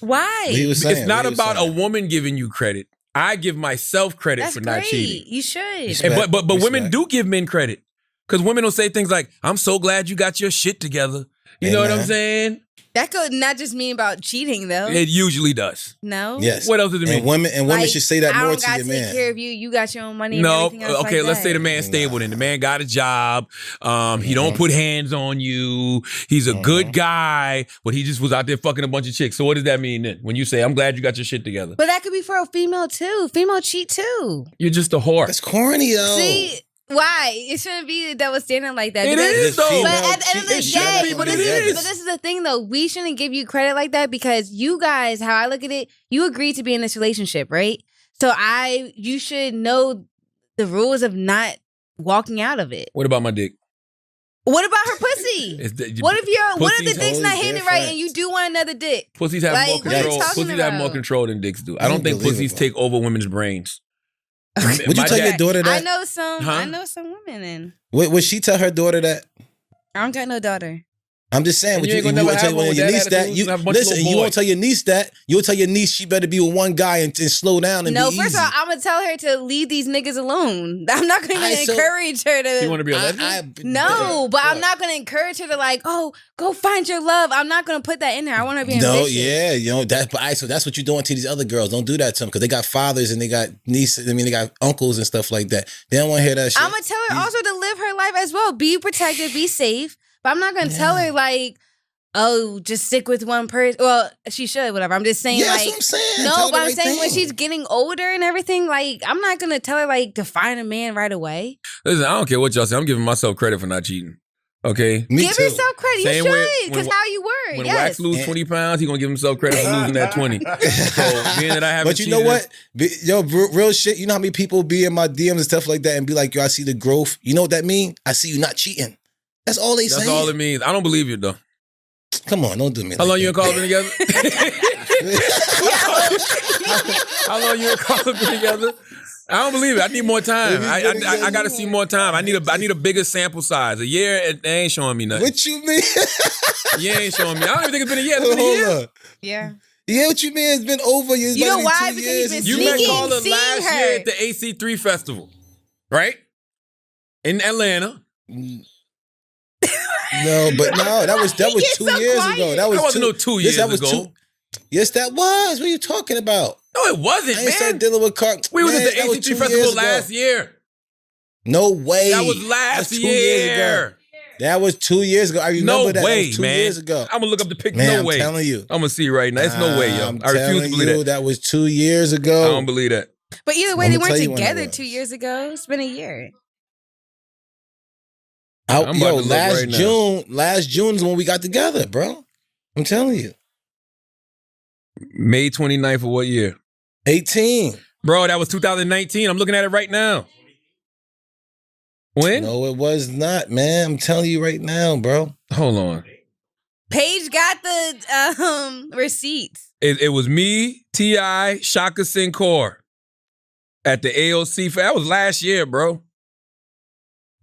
Why? What he was saying, It's not what he was about a saying. woman giving you credit. I give myself credit That's for great. not cheating. You should. Respect. And, but women Respect. do give men credit. Because women will say things like, I'm so glad you got your shit together. You know what I'm Amen. saying? That could not just mean about cheating, though. It usually does. No. Yes. What else does it mean? And women Like, should say that I more don't to gotta your take man. care of you. You got your own money. And No, everything else okay, like let's say that. the man's stable then. The man got a job. He Mm-hmm. don't put hands on you. He's a good guy, but he just was out there fucking a bunch of chicks. So what does that mean then? When you say, I'm glad you got your shit together. But that could be for a female too. Female cheat too. You're just a whore. That's corny, though. See, why? It shouldn't be double standard like that. It because- is, though. But at the end of the It should day, be, but but this it is. but this is the thing though. We shouldn't give you credit like that because you guys, how I look at it, you agreed to be in this relationship, right? So you should know the rules of not walking out of it. What about my dick? What about her pussy? What if the Pussies dick's not always hitting their right friends. and you do want another dick? Pussies have Like, more what are you control. talking Pussies have more about? control than dicks do. I don't think pussies Unbelievable. take over women's brains. Would you My tell your dad- daughter I that? know some. Huh? I know some women, and Would she tell her daughter that? I don't got no daughter. I'm just saying, And would you you, ain't gonna you never won't tell have one with your that niece that? attitude, You have a bunch of listen, little you boys. won't tell your niece that. You'll tell your niece she better be with one guy and slow down and No, be first easy. of all, I'm gonna tell her to leave these niggas alone. I'm not gonna Alright, so- encourage her to. You want to be a lesbian? No, but I'm not gonna encourage her to like, oh, go find your love. I'm not gonna put that in there. I want her to be No, ambitious. yeah, that. But so that's what you're doing to these other girls. Don't do that to them because they got fathers and they got nieces. I mean, they got uncles and stuff like that. They don't want to hear that shit. I'm gonna tell her also to live her life as well. Be protected, be safe. But I'm not gonna tell her like, oh, just stick with one person. Well, she should, whatever. I'm just saying Yeah, like, that's what I'm saying. no, Tell her but the I'm right saying when thing. she's getting older and everything, like, I'm not gonna tell her like to find a man right away. Listen, I don't care what y'all say. I'm giving myself credit for not cheating. Okay? Me Give too. yourself credit. Same You way should, because when- how you were. When Yes. Wax lose 20 pounds, he gonna give himself credit for losing that 20. So being that I haven't But you know what? Real shit. You know how many people be in my DMs and stuff like that and be like, yo, I see the growth. You know what that mean? I see you not cheating. That's all they say. That's all it means. I don't believe you though. Come on, don't do me. How long like you and that. Carla been together? How long you and Carla been together? I don't believe it. I need more time. I gotta see more time. I need a bigger sample size. A year, they ain't showing me nothing. What you mean? You ain't showing me. I don't even think it's been a year. It's been a year. Hold on. Yeah. Yeah, what you mean? It's been over. It's You know about to be why? 2 Because years. he's been You met sneaking, Carla seeing last her. year at the AC3 festival, right? In Atlanta. No, but no, that was 2 so years quiet. ago. That That was wasn't no 2 years that was ago. Yes, that was. What are you talking about? No, it wasn't, I ain't man. started dealing with car. We was Man, at the that was AC3 2 festival years ago. last year. No way. That was last That's 2 years ago. year. That was 2 years ago. I remember No that. That way, was 2 man. years ago. I'm gonna look up the picture. Man, No I'm way. telling you. I'm gonna see right now. It's no way, yo. I'm I refuse to telling believe you, that. that was 2 years ago. I don't believe that. But either way, I'ma they weren't tell you when it together was. 2 years ago. It's been a year. I'm about to look right now. Last June is when we got together, bro. I'm telling you. May 29th of what year? 18. Bro, that was 2019. I'm looking at it right now. When? No, it was not, man. I'm telling you right now, bro. Hold on. Paige got the receipts. It was me, T.I., Shaka Sincor at the AOC. That was last year, bro.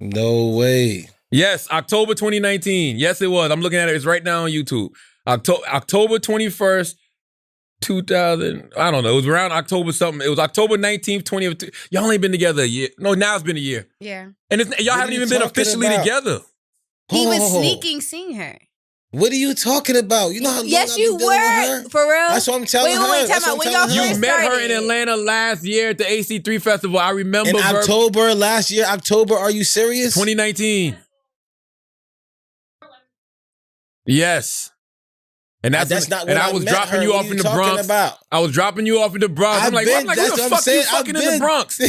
No way. Yes, October 2019. Yes, it was. I'm looking at it. It's right now on YouTube. October 21st, 2000. I don't know. It was around October something. It was October 19th, 20th. Y'all ain't been together a year. No, now it's been a year. Yeah. And y'all What haven't are even you been talking officially about? together. He was Oh. sneaking, seeing her. What are you talking about? You know how long Yes, I've you been dealing with were. her? For real? That's what I'm telling her. Wait, That's time what out. I'm When y'all telling her. You first met her in started. Atlanta last year at the AC3 festival. I remember In October last year, October, are you serious? 2019. Yes. And that's not when, when I I was met dropping her. you What off are in you the talking Bronx. about? I was dropping you off in the Bronx. I'm like, who that's the what fuck I'm you saying. fucking in the Bronx? I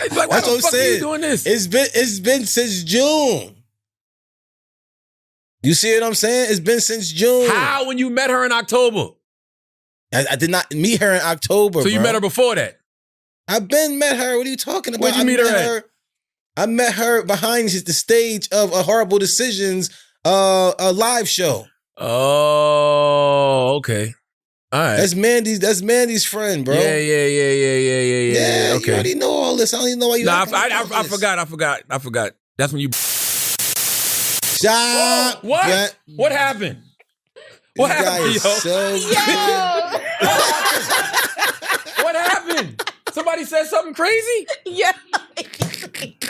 was like, why That's what the I'm fuck are you saying. doing this? It's been since June. You see what I'm saying? It's been since June. How when you met her in October? I did not meet her in October. So you bro. met her before that? I've been met her. What are you talking about? Where'd you meet her at? I met her behind the stage of a Horrible Decisions a live show. Oh, okay. All right. That's Mandy's friend, bro. Yeah. Yeah, Okay. you already know all this. I don't even know why you. Nah, acting like all I this. forgot. That's when you. Stop. What? That- What happened? What This guy happened, is yo? so What happened? Somebody said something crazy? Yeah.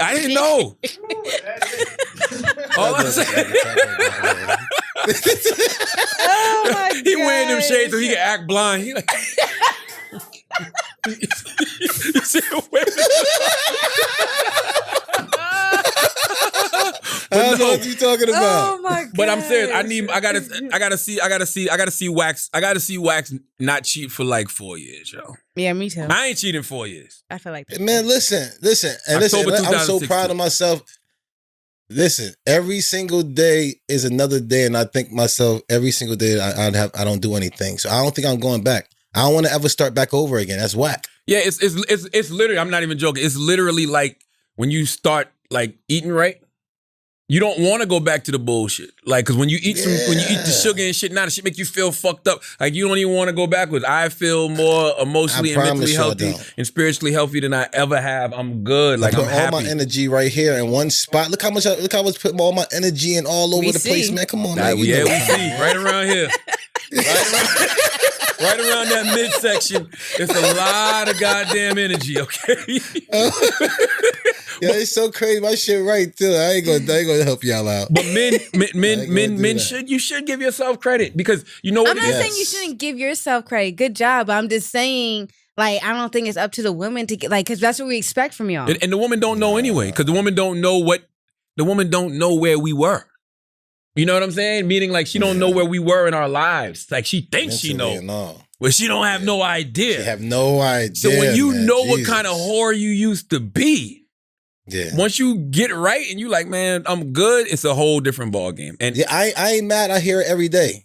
I didn't know. All I'm saying. Oh my He wearing them gosh. shades so he can act blind. He like. You see him wearing I don't know what you talking about. Oh my god. But I'm serious. I gotta see Wax not cheat for like 4 years, yo. Yeah, me too. I ain't cheating 4 years. I feel like that. Man, listen. And October listen, I'm so 2016. proud of myself. Listen, every single day is another day, and I think myself every single day I don't do anything. So I don't think I'm going back. I don't want to ever start back over again. That's whack. Yeah, it's literally, I'm not even joking. It's literally like when you start like eating right, you don't want to go back to the bullshit. Like, cause when you eat when you eat the sugar and shit, now the shit make you feel fucked up. Like you don't even want to go backwards. I feel more emotionally and mentally healthy and spiritually healthy than I ever have. I'm good. Like I put I'm all happy. my energy right here in one spot. Look how much putting all my energy in all over We the see. place, man. Come on, Nah, man. You yeah, know we what I'm see right around here. Right around that midsection, it's a lot of goddamn energy, okay? Yeah, it's so crazy. My shit right too. I ain't gonna help y'all out. But men that. you should give yourself credit because you know what I'm it not is. saying you shouldn't give yourself credit. Good job. I'm just saying, like, I don't think it's up to the women to get, like, because that's what we expect from y'all. And the woman don't know anyway, because the woman don't know where we were. You know what I'm saying? Meaning like she don't know where we were in our lives. Like she thinks she know. No. Well, she don't have no idea. She have no idea. So when you man. know what Jesus. kind of whore you used to be, Yeah. once you get right and you like, man, I'm good, it's a whole different ball game. And Yeah, I ain't mad. I hear it every day.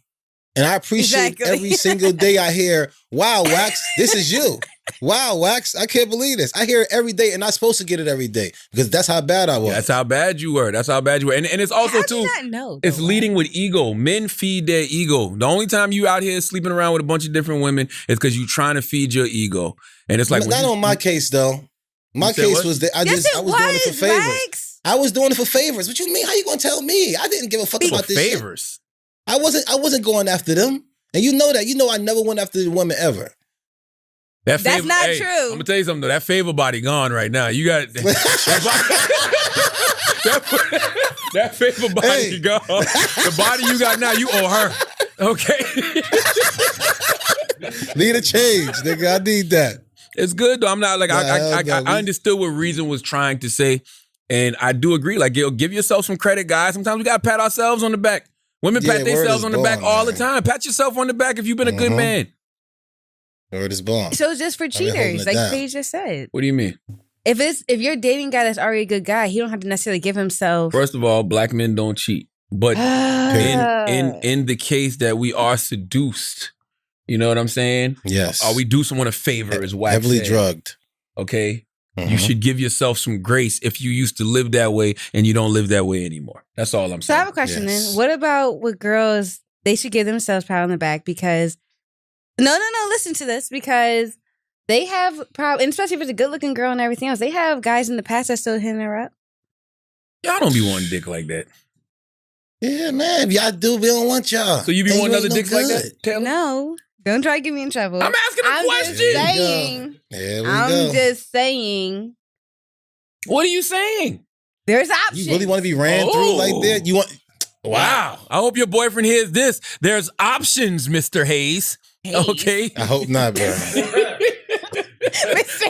And I appreciate Exactly. every single day I hear, wow, Wax, this is you. Wow, Wax, I can't believe this. I hear it every day, and I'm supposed to get it every day because that's how bad I was. That's how bad you were. That's how bad you were. And it's also, How do too, you not know, it's though? leading with ego. Men feed their ego. The only time you out here sleeping around with a bunch of different women is because you're trying to feed your ego. And it's like... Not on my case, though. My case what? was that I was doing it for favors. Wax. I was doing it for favors. What you mean? How you gonna tell me? I didn't give a fuck about this shit. favors. I wasn't going after them. And you know that. You know I never went after the woman ever. That's not true. I'm gonna tell you something though. That favor body gone right now. You got that favor body gone. The body you got now, you owe her. Okay. Need a change, nigga. I need that. It's good though. I'm not like I no, understood what Reason was trying to say, and I do agree. Like, give yourself some credit, guys. Sometimes we gotta pat ourselves on the back. Women pat themselves on the back all the time. Pat yourself on the back if you've been a good man. Word is born. So it's just for cheaters, like Paige just said. What do you mean? If you're dating a guy that's already a good guy, he don't have to necessarily give himself. First of all, black men don't cheat. But in the case that we are seduced, you know what I'm saying? Yes. Or we do someone a favor is whack. Heavily drugged. Okay? You should give yourself some grace if you used to live that way and you don't live that way anymore. That's all I'm saying. So I have a question then. What about with girls? They should give themselves pat on the back because no, listen to this, because they have and especially if it's a good looking girl and everything else, they have guys in the past that still hitting her up. Y'all don't be wanting dick like that. Yeah, man. If y'all do, we don't want y'all. So you be wanting other dicks like that? Taylor? No. Don't try to get me in trouble. I'm asking a question. Just saying. I'm just saying. What are you saying? There's options. You really want to be ran through like that? You want? Wow. I hope your boyfriend hears this. There's options, Mr. Hayes. Okay. I hope not, bro. Mr.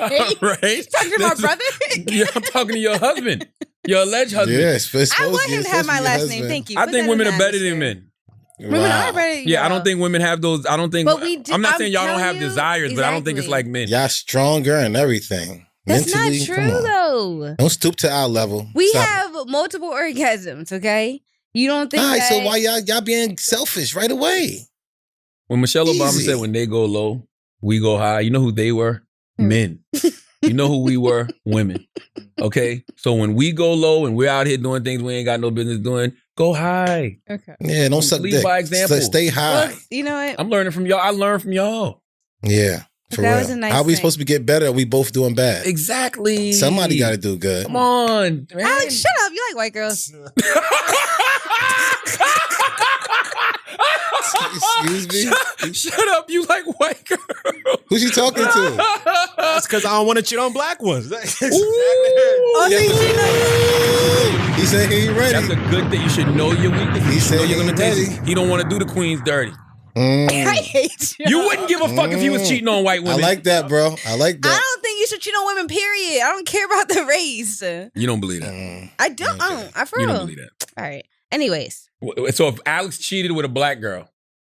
Hayes. Right? Talking to my brother? Yeah, I'm talking to your husband. Your alleged husband. Yes, I want him to have my last name. Thank you. I Put think that women in are the better than atmosphere. men. Women are better. Yeah, I don't think women have those. I don't think. But we do, I'm not saying y'all don't telling have you, desires, but I don't think it's like men. Y'all stronger and everything. That's Mentally, not come true, on. though. Don't stoop to our level. We Stop it. have multiple orgasms, okay? You don't think All right, that... so why y'all being selfish right away? When Michelle Obama Easy. said, when they go low, we go high, you know who they were? Men. You know who we were? Women. Okay? So when we go low and we're out here doing things we ain't got no business doing, go high. Okay. Yeah, don't suck Lead dick. by example. Stay high. Well, you know what? I'm learning from y'all. I learned from y'all. Yeah, for That real. was a nice How we thing. supposed to get better? Are we both doing bad? Exactly. Somebody got to do good. Come on, man. Alex, shut up. You like white girls. Excuse me? Shut up. You like white girls. Who's she talking to? That's because I don't want to cheat on black ones. He said he ain't ready. That's a good thing. You should know your weaknesses. He You should said know your he ain't limitations. ready. He don't want to do the queens dirty. I hate you. You wouldn't give a fuck if he was cheating on white I women. like that, bro. I like I that. don't think you should cheat on women, period. I don't care about the race. You don't believe that. I don't. I for You real. don't believe that. All right. Anyways. So if Alex cheated with a black girl,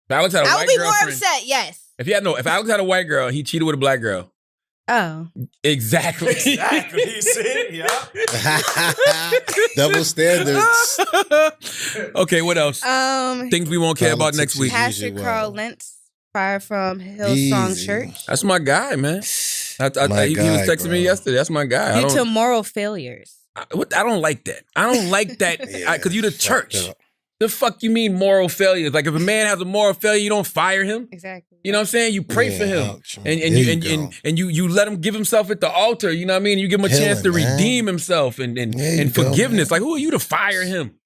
if Alex had a I white would be more girlfriend, upset, yes. if Alex had a white girl, he cheated with a black girl. Oh. Exactly. Exactly. You see? Yeah. Double standards. Okay, what else? Things we won't care about next week. Pastor Usually Carl well. Lentz, fire from Hillsong Easy. Church. That's my guy, man. He was guy, texting me bro. yesterday. That's my guy. Due to moral failures. I don't like that. I don't like that because you the fucked church. up. The fuck you mean moral failures? Like if a man has a moral failure, you don't fire him. Exactly. You know what I'm saying? You pray for him, ouch. and There you you and, go. and you let him give himself at the altar. You know what I mean? You give him a chance to Killing, man. redeem himself and There you go, forgiveness. man. Like who are you to fire him?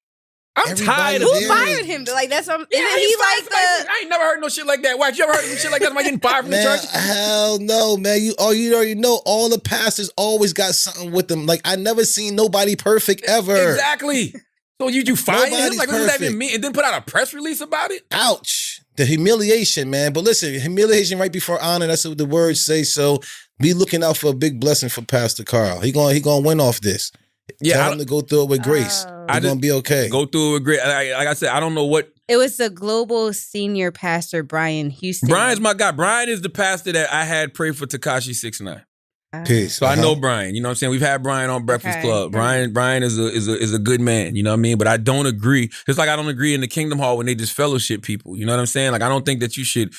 I'm Everybody tired of Who there. fired him? Like that's isn't he he's fired like somebody- the I ain't never heard no shit like that. Why? You ever heard of some shit like that? Am I getting fired from the Man, church? hell no, man. You already know all the pastors always got something with them. Like I never seen nobody perfect ever. Exactly. So you fire him? Nobody's Like what does that even perfect. mean? And then put out a press release about it? Ouch. The humiliation, man. But listen, humiliation right before honor. That's what the words say. So be looking out for a big blessing for Pastor Carl. He gonna win off this. Yeah, Tell him to go through it with grace. Oh. He's gonna be okay. Go through it with great. Like I said, I don't know what. It was the global senior pastor Brian Houston. Brian's my guy. Brian is the pastor that I had pray for Tekashi 6ix9ine. Peace. So I know Brian. You know what I'm saying? We've had Brian on Breakfast Okay. Club. Brian is a good man. You know what I mean? But I don't agree. Just like I don't agree in the Kingdom Hall when they just fellowship people. You know what I'm saying? Like I don't think that you should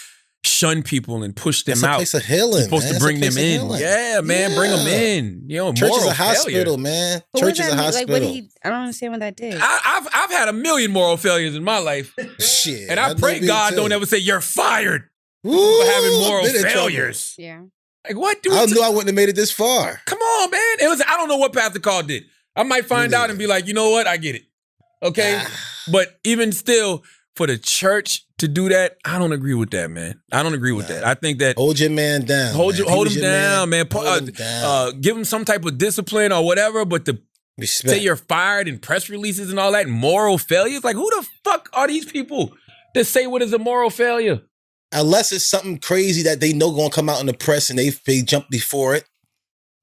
shun people and push them It's a out. place of healing. You're supposed man. to It's a bring them place of in. healing. Yeah, man, bring them Yeah. in. You know, Church is moral a hospital, failure. man. But Church what is does a that mean? hospital. Like, I don't understand what that did. I've had a million moral failures in my life, Shit. and I pray did God too. don't ever say you're fired Woo, for having moral been in trouble. failures. Yeah. Like what? Do I knew I wouldn't have made it this far. Come on, man. It was. I don't know what Pastor Carl did. I might find out and be like, you know what? I get it. Okay, but even still, for the church to do that, I don't agree with that, man. I don't agree with that. I think that Hold your man down. hold man. him He was your down, man. Hold him down. Give him some type of discipline or whatever. But to Respect. say you're fired in press releases and all that, moral failures, like who the fuck are these people that say what is a moral failure? Unless it's something crazy that they know going to come out in the press and they jump before it.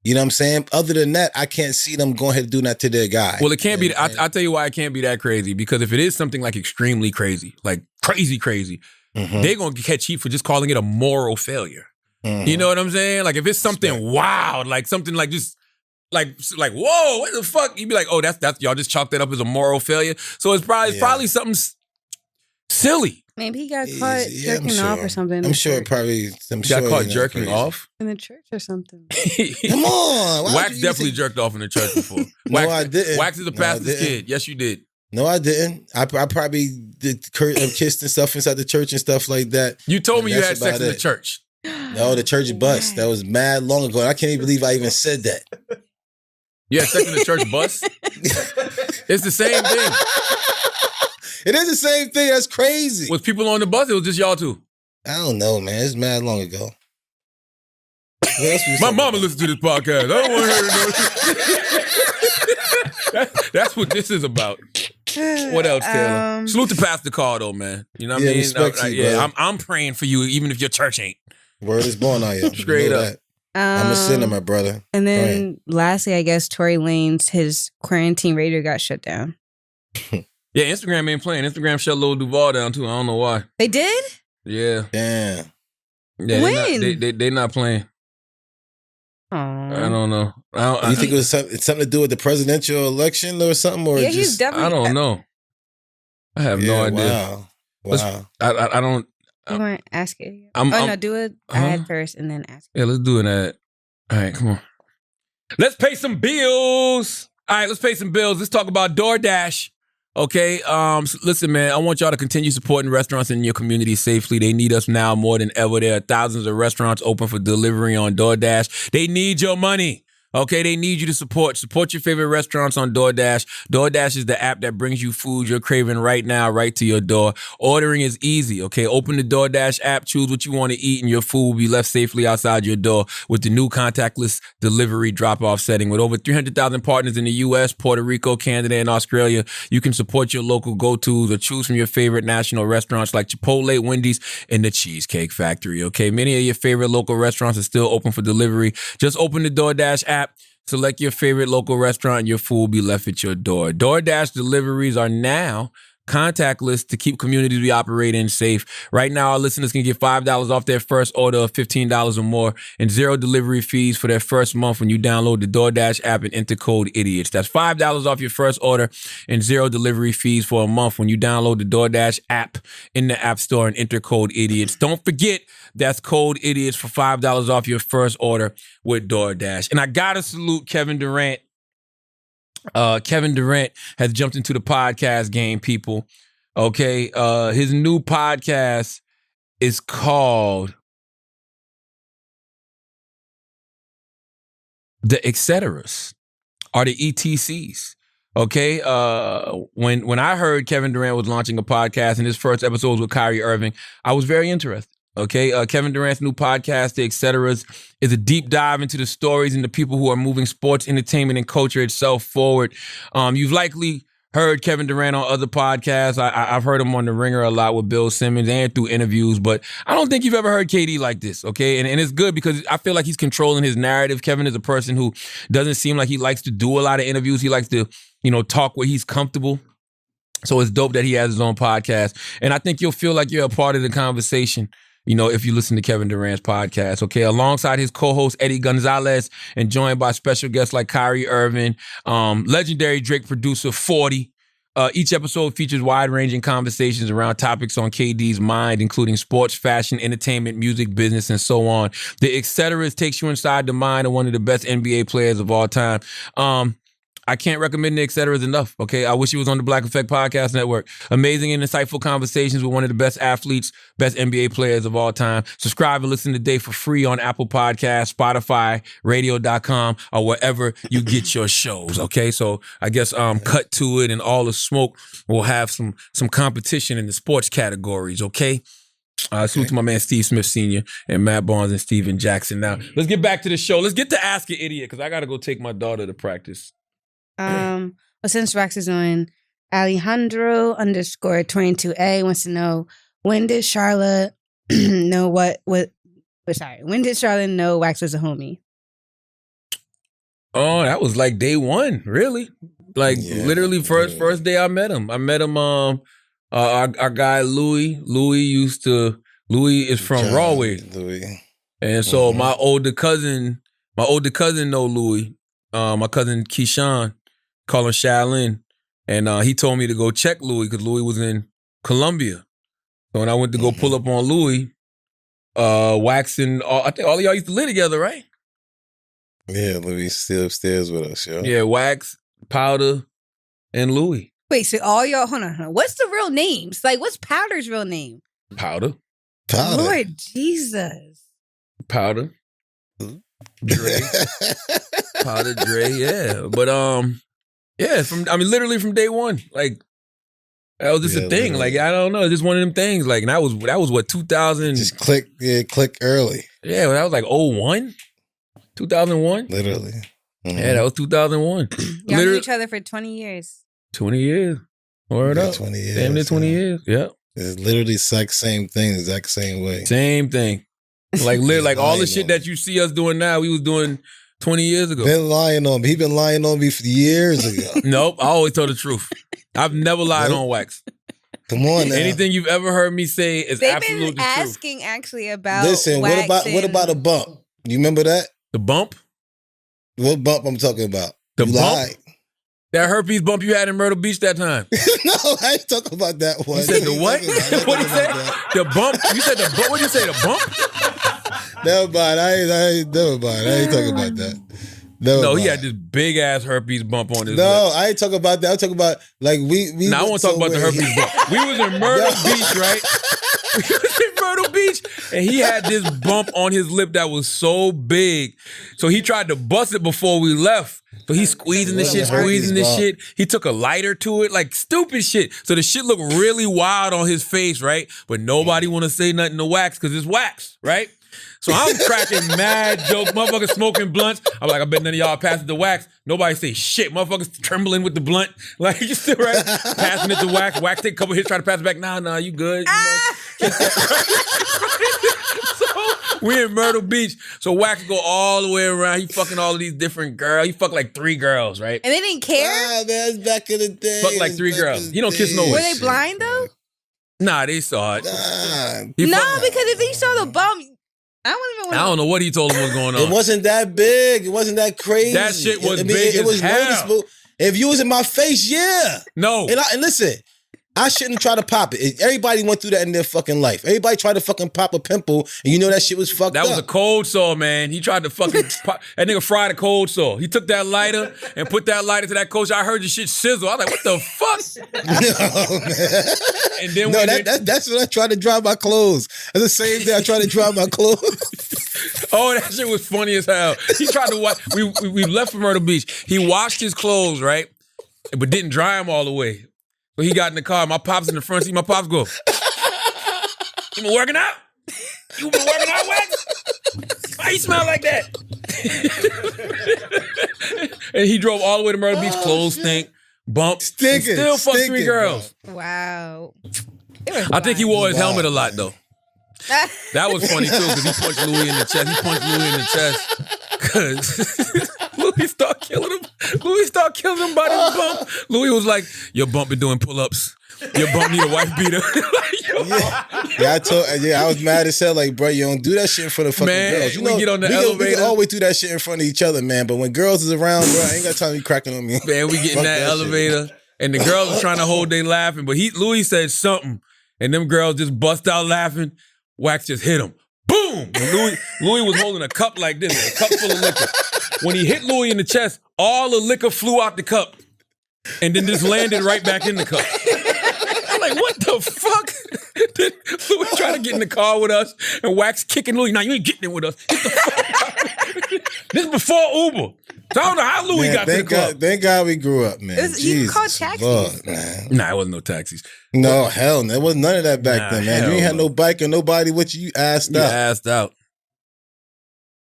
You know what I'm saying? Other than that, I can't see them going ahead and doing that to their guy. Well, it can't be. I'll tell you why it can't be that crazy. Because if it is something like extremely crazy, like crazy, they're going to catch heat for just calling it a moral failure. You know what I'm saying? Like if it's something wild, like something like just like whoa, what the fuck? You'd be like, oh, that's y'all just chalked that up as a moral failure. So it's probably something silly. Maybe he got caught jerking off or something. I'm sure it probably. Got caught jerking off in the church or something. Come on, why Wax you definitely say- jerked off in the church before. No, I didn't. Wax is a No, I pastor's didn't. kid. Yes, you did. No, I didn't. I probably did kissed and stuff inside the church and stuff like that. You told And me you that's had sex about in the it. church. No, the church bus. That was mad long ago. I can't even believe I even said that. You had sex in the church bus? It's the same thing. It is the same thing. That's crazy. Was people on the bus? It was just y'all two. I don't know, man. It's mad long ago. What else we My talking mama about? listens to this podcast. I don't want her to know. That's what this is about. What else, Taylor? Salute to Pastor Carl, though, man. You know what I mean? respect to you, yeah, brother. I'm praying for you, even if your church ain't. Word is born, I am. Straight You know up. that. I'm a sinner, my brother. And then lastly, I guess Tory Lanez, his quarantine radio got shut down. Yeah, Instagram ain't playing. Instagram shut Lil Duval down, too. I don't know why. They did? Yeah. Damn. Yeah, When? They not playing. Oh. I don't know. You think it was something to do with the presidential election or something? Or Yeah, just, he's definitely. I don't know. I have no idea. Wow. Wow. I don't. You want to ask it? I'm- no, do it ad first and then ask it. Yeah, let's do an ad. All right, come on. Let's pay some bills. All right, let's pay some bills. Let's talk about DoorDash. Okay, so listen, man, I want y'all to continue supporting restaurants in your community safely. They need us now more than ever. There are thousands of restaurants open for delivery on DoorDash. They need your money. Okay, they need you to support your favorite restaurants on DoorDash. DoorDash is the app that brings you food you're craving right now, right to your door. Ordering is easy, okay? Open the DoorDash app, choose what you want to eat, and your food will be left safely outside your door with the new contactless delivery drop-off setting. With over 300,000 partners in the U.S., Puerto Rico, Canada, and Australia, you can support your local go-tos or choose from your favorite national restaurants like Chipotle, Wendy's, and the Cheesecake Factory, okay? Many of your favorite local restaurants are still open for delivery. Just open the DoorDash app, select your favorite local restaurant, and your food will be left at your door. DoorDash deliveries are now contactless to keep communities we operate in safe. Right now, our listeners can get $5 off their first order of $15 or more and zero delivery fees for their first month when you download the DoorDash app and enter code IDIOTS. That's $5 off your first order and zero delivery fees for a month when you download the DoorDash app in the App Store and enter code IDIOTS. Don't forget, that's code IDIOTS for $5 off your first order with DoorDash. And I gotta salute Kevin Durant. Kevin Durant has jumped into the podcast game, people. Okay. His new podcast is called The Etceteras, or the ETCs. Okay. When I heard Kevin Durant was launching a podcast and his first episode was with Kyrie Irving, I was very interested. Okay, Kevin Durant's new podcast, The Etceteras, is a deep dive into the stories and the people who are moving sports, entertainment, and culture itself forward. You've likely heard Kevin Durant on other podcasts. I've heard him on The Ringer a lot with Bill Simmons and through interviews, but I don't think you've ever heard KD like this, okay? And it's good because I feel like he's controlling his narrative. Kevin is a person who doesn't seem like he likes to do a lot of interviews. He likes to, talk where he's comfortable. So it's dope that he has his own podcast. And I think you'll feel like you're a part of the conversation, if you listen to Kevin Durant's podcast, okay? Alongside his co-host, Eddie Gonzalez, and joined by special guests like Kyrie Irving, legendary Drake producer, 40, Each episode features wide-ranging conversations around topics on KD's mind, including sports, fashion, entertainment, music, business, and so on. The Etceteras takes you inside the mind of one of the best NBA players of all time. I can't recommend the Etceteras enough, okay? I wish he was on the Black Effect Podcast Network. Amazing and insightful conversations with one of the best athletes, best NBA players of all time. Subscribe and listen today for free on Apple Podcasts, Spotify, radio.com, or wherever you get your shows, okay? So I guess cut to it, and all the smoke will have some competition in the sports categories, okay? Salute to my man Steve Smith Sr. and Matt Barnes and Steven Jackson. Now, let's get back to the show. Let's get to Ask An Idiot, because I got to go take my daughter to practice. Well, since Wax is on, Alejandro _22A wants to know, when did Charlotte know when did Charlotte know Wax was a homie? Oh, that was like day one, really. Like literally first day I met him. I met him our guy Louis. Louis is from Rawway. Louis. And so my older cousin know Louis. My cousin Keyshawn, call him Shaolin. And he told me to go check Louis because Louis was in Colombia. So when I went to go pull up on Louis, Wax and I think all of y'all used to live together, right? Yeah, Louis still upstairs with us, yo. Yeah, Wax, Powder, and Louis. Wait, so all y'all, hold on. What's the real names? Like, what's Powder's real name? Powder. Lord Jesus. Powder. Dre. Powder, Dre, yeah. But literally from day one. Like, that was just a thing. Literally. Like, I don't know. It's just one of them things. Like, and that was what, 2000? Just click early. Yeah, that was like 01? 2001? Literally. Mm-hmm. Yeah, that was 2001. Y'all knew each other for 20 years. 20 years. Word up. 20 years. Damn near 20 years. Yeah. It's literally the same thing, exact same way. Same thing. Like, like all the shit that you see us doing now, we was doing 20 years ago. Been lying on me. He been lying on me for years ago. Nope, I always tell the truth. I've never lied on Wax. Come on now. Anything you've ever heard me say is They've absolutely been asking true. actually about Listen, what about a bump? You remember that? The bump? What bump I'm talking about? The you bump? lied. That herpes bump you had in Myrtle Beach that time. No, I ain't talking about that one. You said the what? What did you say? The bump? You said the bump? What did you say, the bump? Never mind. I ain't talking about that. No, he had this big ass herpes bump on his No, lip. I ain't talking about that. I'm talking about like we. I want to talk about the herpes bump. We was in Myrtle Beach, right? We was in Myrtle Beach, and he had this bump on his lip that was so big. So he tried to bust it before we left. So he's squeezing this shit. He took a lighter to it, like stupid shit. So the shit looked really wild on his face, right? But nobody want to say nothing to Wax because it's Wax, right? So I'm cracking mad jokes. Motherfuckers smoking blunts. I'm like, I bet none of y'all pass it to Wax. Nobody say shit. Motherfuckers trembling with the blunt. Like, you still right? Passing it to Wax. Wax take a couple hits, try to pass it back. Nah, you good. You know? So we in Myrtle Beach. So Wax go all the way around. He fucking all of these different girls. He fucked like 3 girls, right? And they didn't care? Ah, man, it's back in the day. Fucked like 3 girls. He don't kiss no one. Were they blind though? Nah, they saw it. Nah, Because if they saw the bump, I don't know what he told him was going on. it wasn't that big. It wasn't that crazy. That shit was big it was as hell. noticeable. If you was in my face, yeah. No. And listen, I shouldn't try to pop it. Everybody went through that in their fucking life. Everybody tried to fucking pop a pimple, and you know that shit was fucked up. That was a cold sore, man. He tried to fucking pop. That nigga fried a cold sore. He took that lighter and put that lighter to that cold sore. I heard the shit sizzle. I was like, what the fuck? No, man. And then that's when I tried to dry my clothes. That's the same day I tried to dry my clothes. Oh, that shit was funny as hell. He tried to wash. We left from Myrtle Beach. He washed his clothes, right? But didn't dry them all the way. So he got in the car. My pop's in the front seat. My pops go, you been working out? You been working out, Wax? Why you smell like that? And he drove all the way to Myrtle Beach. Clothes stink, bump. Stinking. Still fucked 3 girls. Bro. Wow. I think he wore his helmet a lot, though. That was funny, too, because he punched Louis in the chest. He punched Louis in the chest. Because Louis started killing him. Louis started killing him by this bump. Louis was like, your bump been doing pull-ups. Your bump need a wife beater. I was mad as hell. Like, bro, you don't do that shit in front of fucking girls. You know, we get on the elevator. We can always do that shit in front of each other, man. But when girls is around, bro, I ain't got time to be cracking on me. Man, we get in that elevator. and the girls was trying to hold they laughing, but Louis said something, and them girls just bust out laughing. Wax just hit him. Boom! And Louis was holding a cup like this, a cup full of liquor. When he hit Louis in the chest, all the liquor flew out the cup and then just landed right back in the cup. I'm like, what the fuck? Louis trying to get in the car with us and Wax kicking Louis. Nah, you ain't getting in with us. Get the fuck out. This is before Uber. So I don't know how Louis got to the club. Thank God we grew up, man. You called taxis. Lord, man. Nah, it wasn't no taxis. No, hell no. There wasn't none of that back then, man. You ain't had no bike or nobody with you. You assed out. Assed out.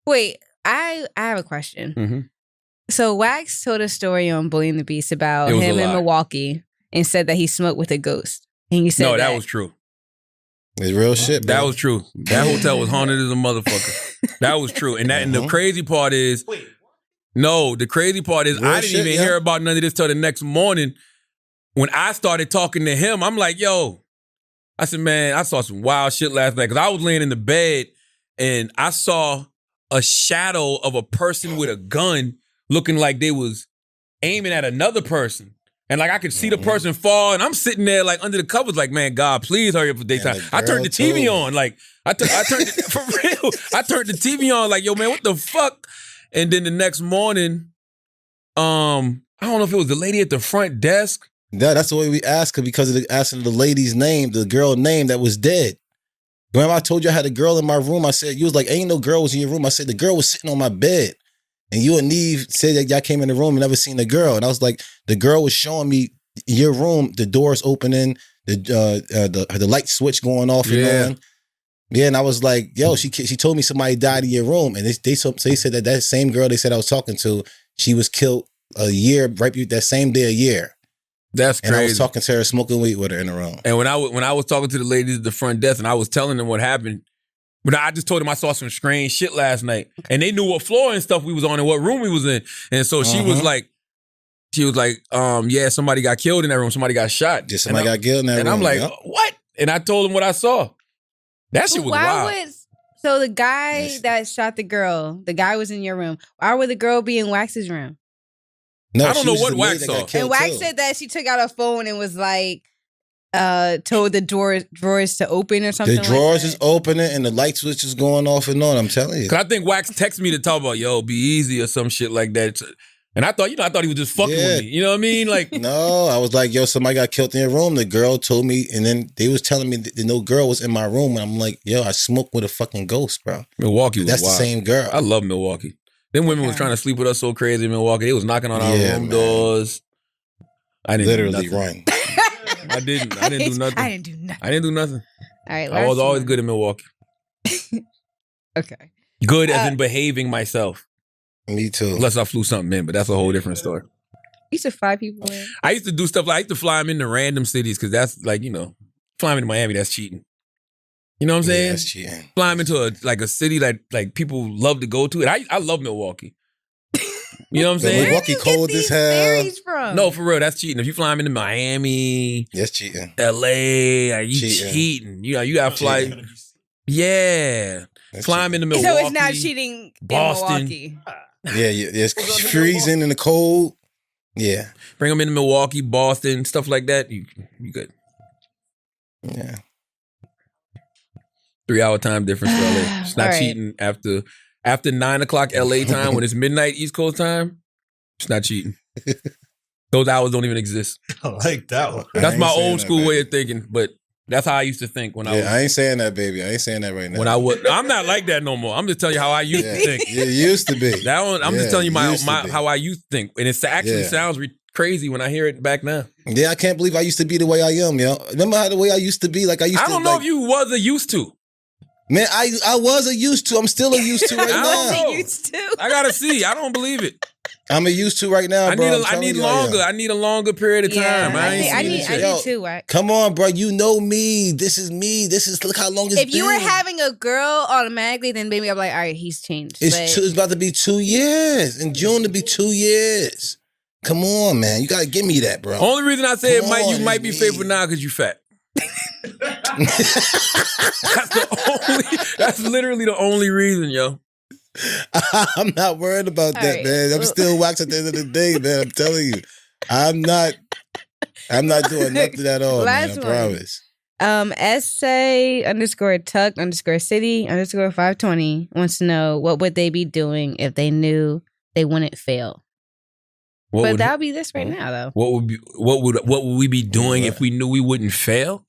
Wait, I have a question. Mm-hmm. So Wax told a story on Bully and the Beast about him in Milwaukee and said that he smoked with a ghost. And you said no, that was true. It's real shit, bro. That was true. That hotel was haunted as a motherfucker. That was true. And and the crazy part is, the crazy part is I didn't even hear about none of this till the next morning. When I started talking to him, I'm like, yo, I said, man, I saw some wild shit last night. Because I was laying in the bed and I saw a shadow of a person with a gun looking like they was aiming at another person. And like I could see the person fall, and I'm sitting there like under the covers, like, man, God, please hurry up for daytime. I turned the TV on, like I turned it, for real. I turned the TV on, like, yo, man, what the fuck? And then the next morning, I don't know if it was the lady at the front desk. Yeah, that's the way we asked her because of asking the lady's name, the girl name that was dead. Remember I told you I had a girl in my room. I said, you was like, ain't no girl was in your room. I said, the girl was sitting on my bed. And you and Neve said that y'all came in the room and never seen the girl. And I was like, the girl was showing me your room, the doors opening, the light switch going off and on. Yeah, and I was like, yo, she told me somebody died in your room. And they said that same girl they said I was talking to, she was killed a year, right that same day a year. That's crazy. And I was talking to her, smoking weed with her in the room. And when I was talking to the ladies at the front desk and I was telling them what happened, but I just told them I saw some strange shit last night. And they knew what floor and stuff we was on and what room we was in. And so she was like, yeah, somebody got killed in that room. Somebody got shot. Just somebody got killed in that room. And I'm like, what? And I told them what I saw. That shit was wild. So the guy that shot the girl, the guy was in your room. Why would the girl be in Wax's room? No, I don't know what Wax saw. And Wax said that she took out her phone and was like, told the drawers to open or something. The drawers is opening and the light switch is going off and on. I'm telling you. Cause I think Wax texted me to talk about, yo, be easy or some shit like that. And I thought he was just fucking with me. You know what I mean? Like, no, I was like, yo, somebody got killed in your room. The girl told me, and then they was telling me that no girl was in my room. And I'm like, yo, I smoked with a fucking ghost, bro. Milwaukee was That's wild. The same girl. I love Milwaukee. Them women was trying to sleep with us so crazy in Milwaukee. They was knocking on our room doors. I didn't literally do nothing. run. I didn't do nothing. I didn't do nothing. All right. I was always good in Milwaukee. Okay. Good as in behaving myself. Me too. Unless I flew something in, but that's a whole different story. You used to fly people in? I used to do stuff like I used to fly them into random cities because that's like, fly them into Miami, that's cheating. You know what I'm saying? Yeah, that's cheating. Fly them into a city that like people love to go to. And I love Milwaukee. You know what I'm saying? Milwaukee cold as hell. From? No, for real, that's cheating. If you fly them into Miami, that's cheating. LA, you cheating. You got to fly. Yeah. That's fly them into Milwaukee. So it's not cheating Boston. in Milwaukee. Yeah, it's freezing in the cold. Yeah. Bring them into Milwaukee, Boston, stuff like that. You good. Yeah. 3-hour time difference for LA. It's not cheating after 9 o'clock LA time when it's midnight East Coast time. It's not cheating. Those hours don't even exist. I like that one. That's my old school way of thinking, but that's how I used to think when I was. I ain't saying that, baby. I ain't saying that right now. I'm not like that no more. I'm just telling you how I used to think. Yeah, you used to be. That one, I'm just telling you how I used to think, and it actually sounds crazy when I hear it back now. Yeah, I can't believe I used to be the way I am, yo. Remember how the way I used to be? Like I don't know if you was a used to. Man, I was a used to. I'm still a used to right now. I gotta see. I don't believe it. I'm a used to right now, bro. I need longer. I need a longer period of time. I need too. Right? Come on, bro. You know me. This is me. Look how long it's been. If you were having a girl automatically, then maybe I'm like, all right, he's changed. It's about to be 2 years. In June to be 2 years. Come on, man. You gotta give me that, bro. Only reason I say you might be faithful now because you fat. That's literally the only reason, yo. I'm not worried about that, man. I'm still Wax at the end of the day, man. I'm telling you. I'm not I'm not doing nothing at all, Last man. I one. promise. Essay _tuck_city_520 wants to know what would they be doing if they knew they wouldn't fail. But that'll be this right now, though. What would we be doing if we knew we wouldn't fail?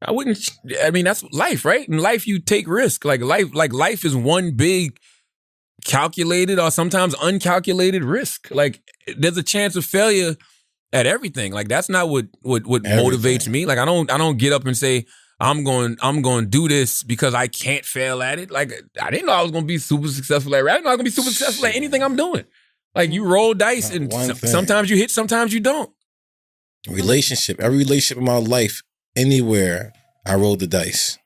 I wouldn't. I mean, that's life, right? In life, you take risk. Life is one big calculated or sometimes uncalculated risk. Like, there's a chance of failure at everything. Like, that's not what motivates me. Like, I don't get up and say I'm going to do this because I can't fail at it. Like, I didn't know I was going to be super successful at it. I didn't know I was going to be super successful at anything I'm doing. Like, you roll dice and sometimes you hit, sometimes you don't. Every relationship in my life, anywhere, I rolled the dice.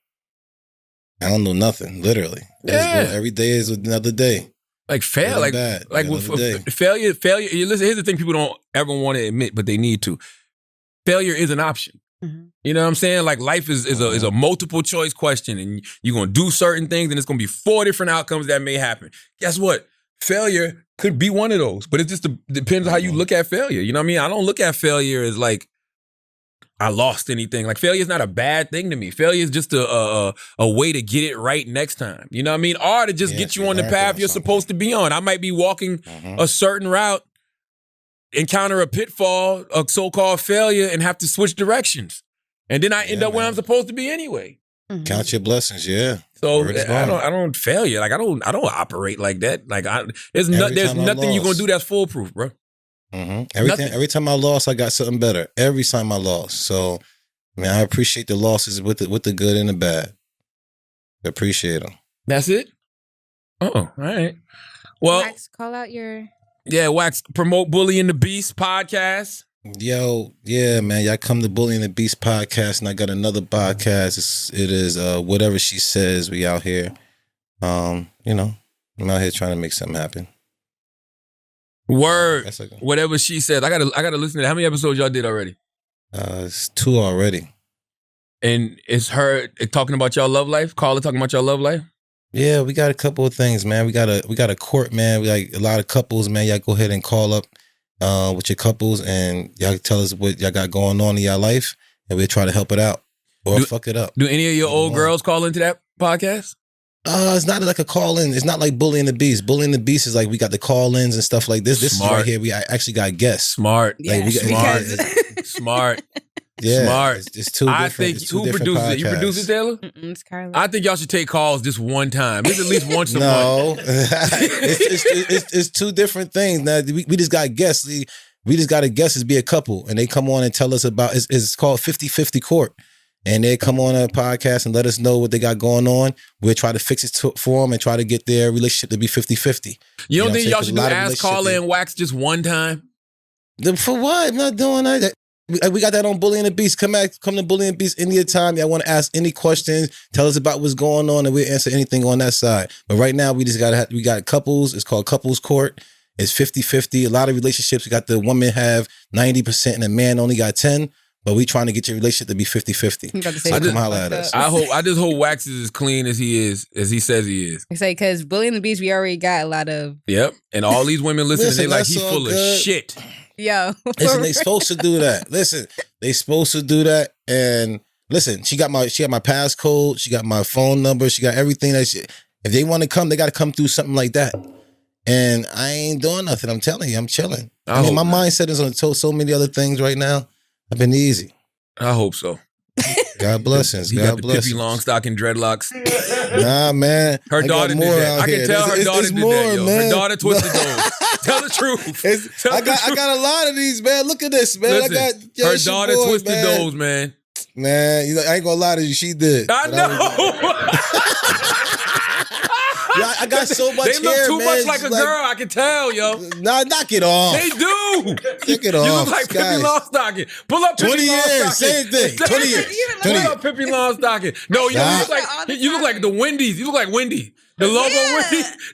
I don't know nothing, literally. Yeah. Every day is another day. Like fail, like failure. Listen, here's the thing: people don't ever want to admit, but they need to. Failure is an option. Mm-hmm. You know what I'm saying? Like, life is a multiple choice question, and you're gonna do certain things, and it's gonna be 4 different outcomes that may happen. Guess what? Failure could be one of those, but it just depends on how you look at failure. You know what I mean? I don't look at failure as like I lost anything. Like, failure is not a bad thing to me. Failure is just a way to get it right next time. You know what I mean? Or to just get you on the path you're supposed to be on. I might be walking a certain route, encounter a pitfall, a so-called failure, and have to switch directions. And then I end up where I'm supposed to be anyway. Mm-hmm. Count your blessings, yeah. So I don't failure. Like, I don't operate like that. Like, there's nothing you're gonna do that's foolproof, bro. Every time I lost, I got something better. Every time I lost. So, man, I appreciate the losses with the good and the bad. I appreciate them. That's it? Oh, all right. Well, Wax, call out your... Yeah, Wax, promote Bully and the Beast podcast. Yo, yeah, man. Y'all come to Bully and the Beast podcast, and I got another podcast. It is Whatever She Says. We out here. I'm out here trying to make something happen. Word. Whatever She Said. I gotta listen to that. How many episodes y'all did already? It's 2 already. And it's her talking about y'all love life? Carla talking about y'all love life? Yeah, we got a couple of things, man. We got a court, man. We like a lot of couples, man. Y'all go ahead and call up with your couples, and y'all tell us what y'all got going on in y'all life, and we'll try to help it out or fuck it up. Do any of your old girls call into that podcast? It's not like a call-in. It's not like Bully and the Beast. Bully and the Beast is like we got the call-ins and stuff like this. This is right here. We actually got guests. Smart. Like, Smart. Yeah, smart. It's two different. I think who produces it? You produce it, Taylor? It's Carla. I think y'all should take calls just one time. It's at least once a month. No, it's 2 different things. Now we just got guests. We just got to guests as be a couple, and they come on and tell us about. It's called 50-50 Court, and they come on a podcast and let us know what they got going on. We'll try to fix it for them and try to get their relationship to be 50-50. You don't think y'all should do Ask, Carla, and Wax just one time? For what? I'm not doing that. We got that on Bully and the Beast. Come to Bully and the Beast any time. Y'all want to ask any questions, tell us about what's going on, and we'll answer anything on that side. But right now, we got couples. It's called Couples Court. It's 50-50. A lot of relationships, we got the woman have 90% and the man only got 10. But we trying to get your relationship to be 50-50. So come holler at us. I just hope Wax is as clean as he says he is. It's like, because Bully and the Beast, we already got a lot of... Yep. And all these women listening, they like, he's full of shit. Yo. Listen, they supposed to do that. Listen, they supposed to do that. And listen, she got my passcode. She got my phone number. She got everything. If they want to come, they got to come through something like that. And I ain't doing nothing. I'm telling you, I'm chilling. I mean, my mindset is on so many other things right now. I've been easy. I hope so. God blessings. You got the Pippi Longstocking and dreadlocks. Nah, man. Her daughter did that. I can tell her daughter did that, yo. Her daughter twisted those. Tell the truth. I got a lot of these, man. Look at this, man. Listen, her daughter twisted those, man. Man, I ain't gonna lie to you. She did. I know. Yeah, I got so much hair, They look too man. much like a girl, I can tell, yo. Nah, knock it off. They do. Take it off. You look like Pippi Longstocking. Pull up Pippi 20 years, Longstocking. same thing. 20 years. Pull up Pippi Longstocking. No, you look like the Wendy's. You look like Wendy. The logo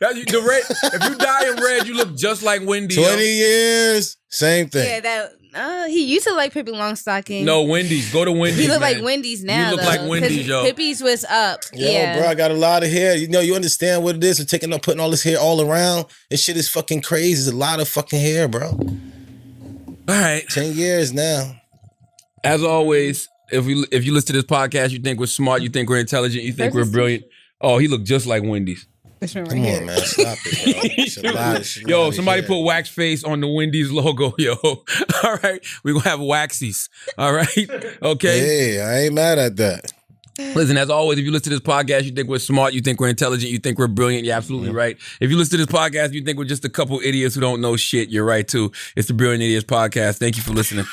Wendy. The red. If you dye in red, you look just like Wendy. 20 years, same thing. Yeah, he used to like Pippi Longstocking. No, Wendy's. Go to Wendy's. He look man. like Wendy's now. You look like Wendy's, yo. Pippi's was up. Yo, bro, I got a lot of hair. You understand what it is of putting all this hair all around. This shit is fucking crazy. It's a lot of fucking hair, bro. All right. 10 years now. As always, if you listen to this podcast, you think we're smart, you think we're intelligent, you think we're brilliant. Oh, he looked just like Wendy's. Come on, man. Stop it, bro. It's a lot of shit. Yo, somebody put wax face on the Wendy's logo, yo. All right, we're gonna have waxies. All right, okay. Hey, I ain't mad at that. Listen, as always, if you listen to this podcast, you think we're smart, you think we're intelligent, you think we're brilliant, you're absolutely right. If you listen to this podcast, you think we're just a couple idiots who don't know shit, you're right too. It's the Brilliant Idiots Podcast. Thank you for listening.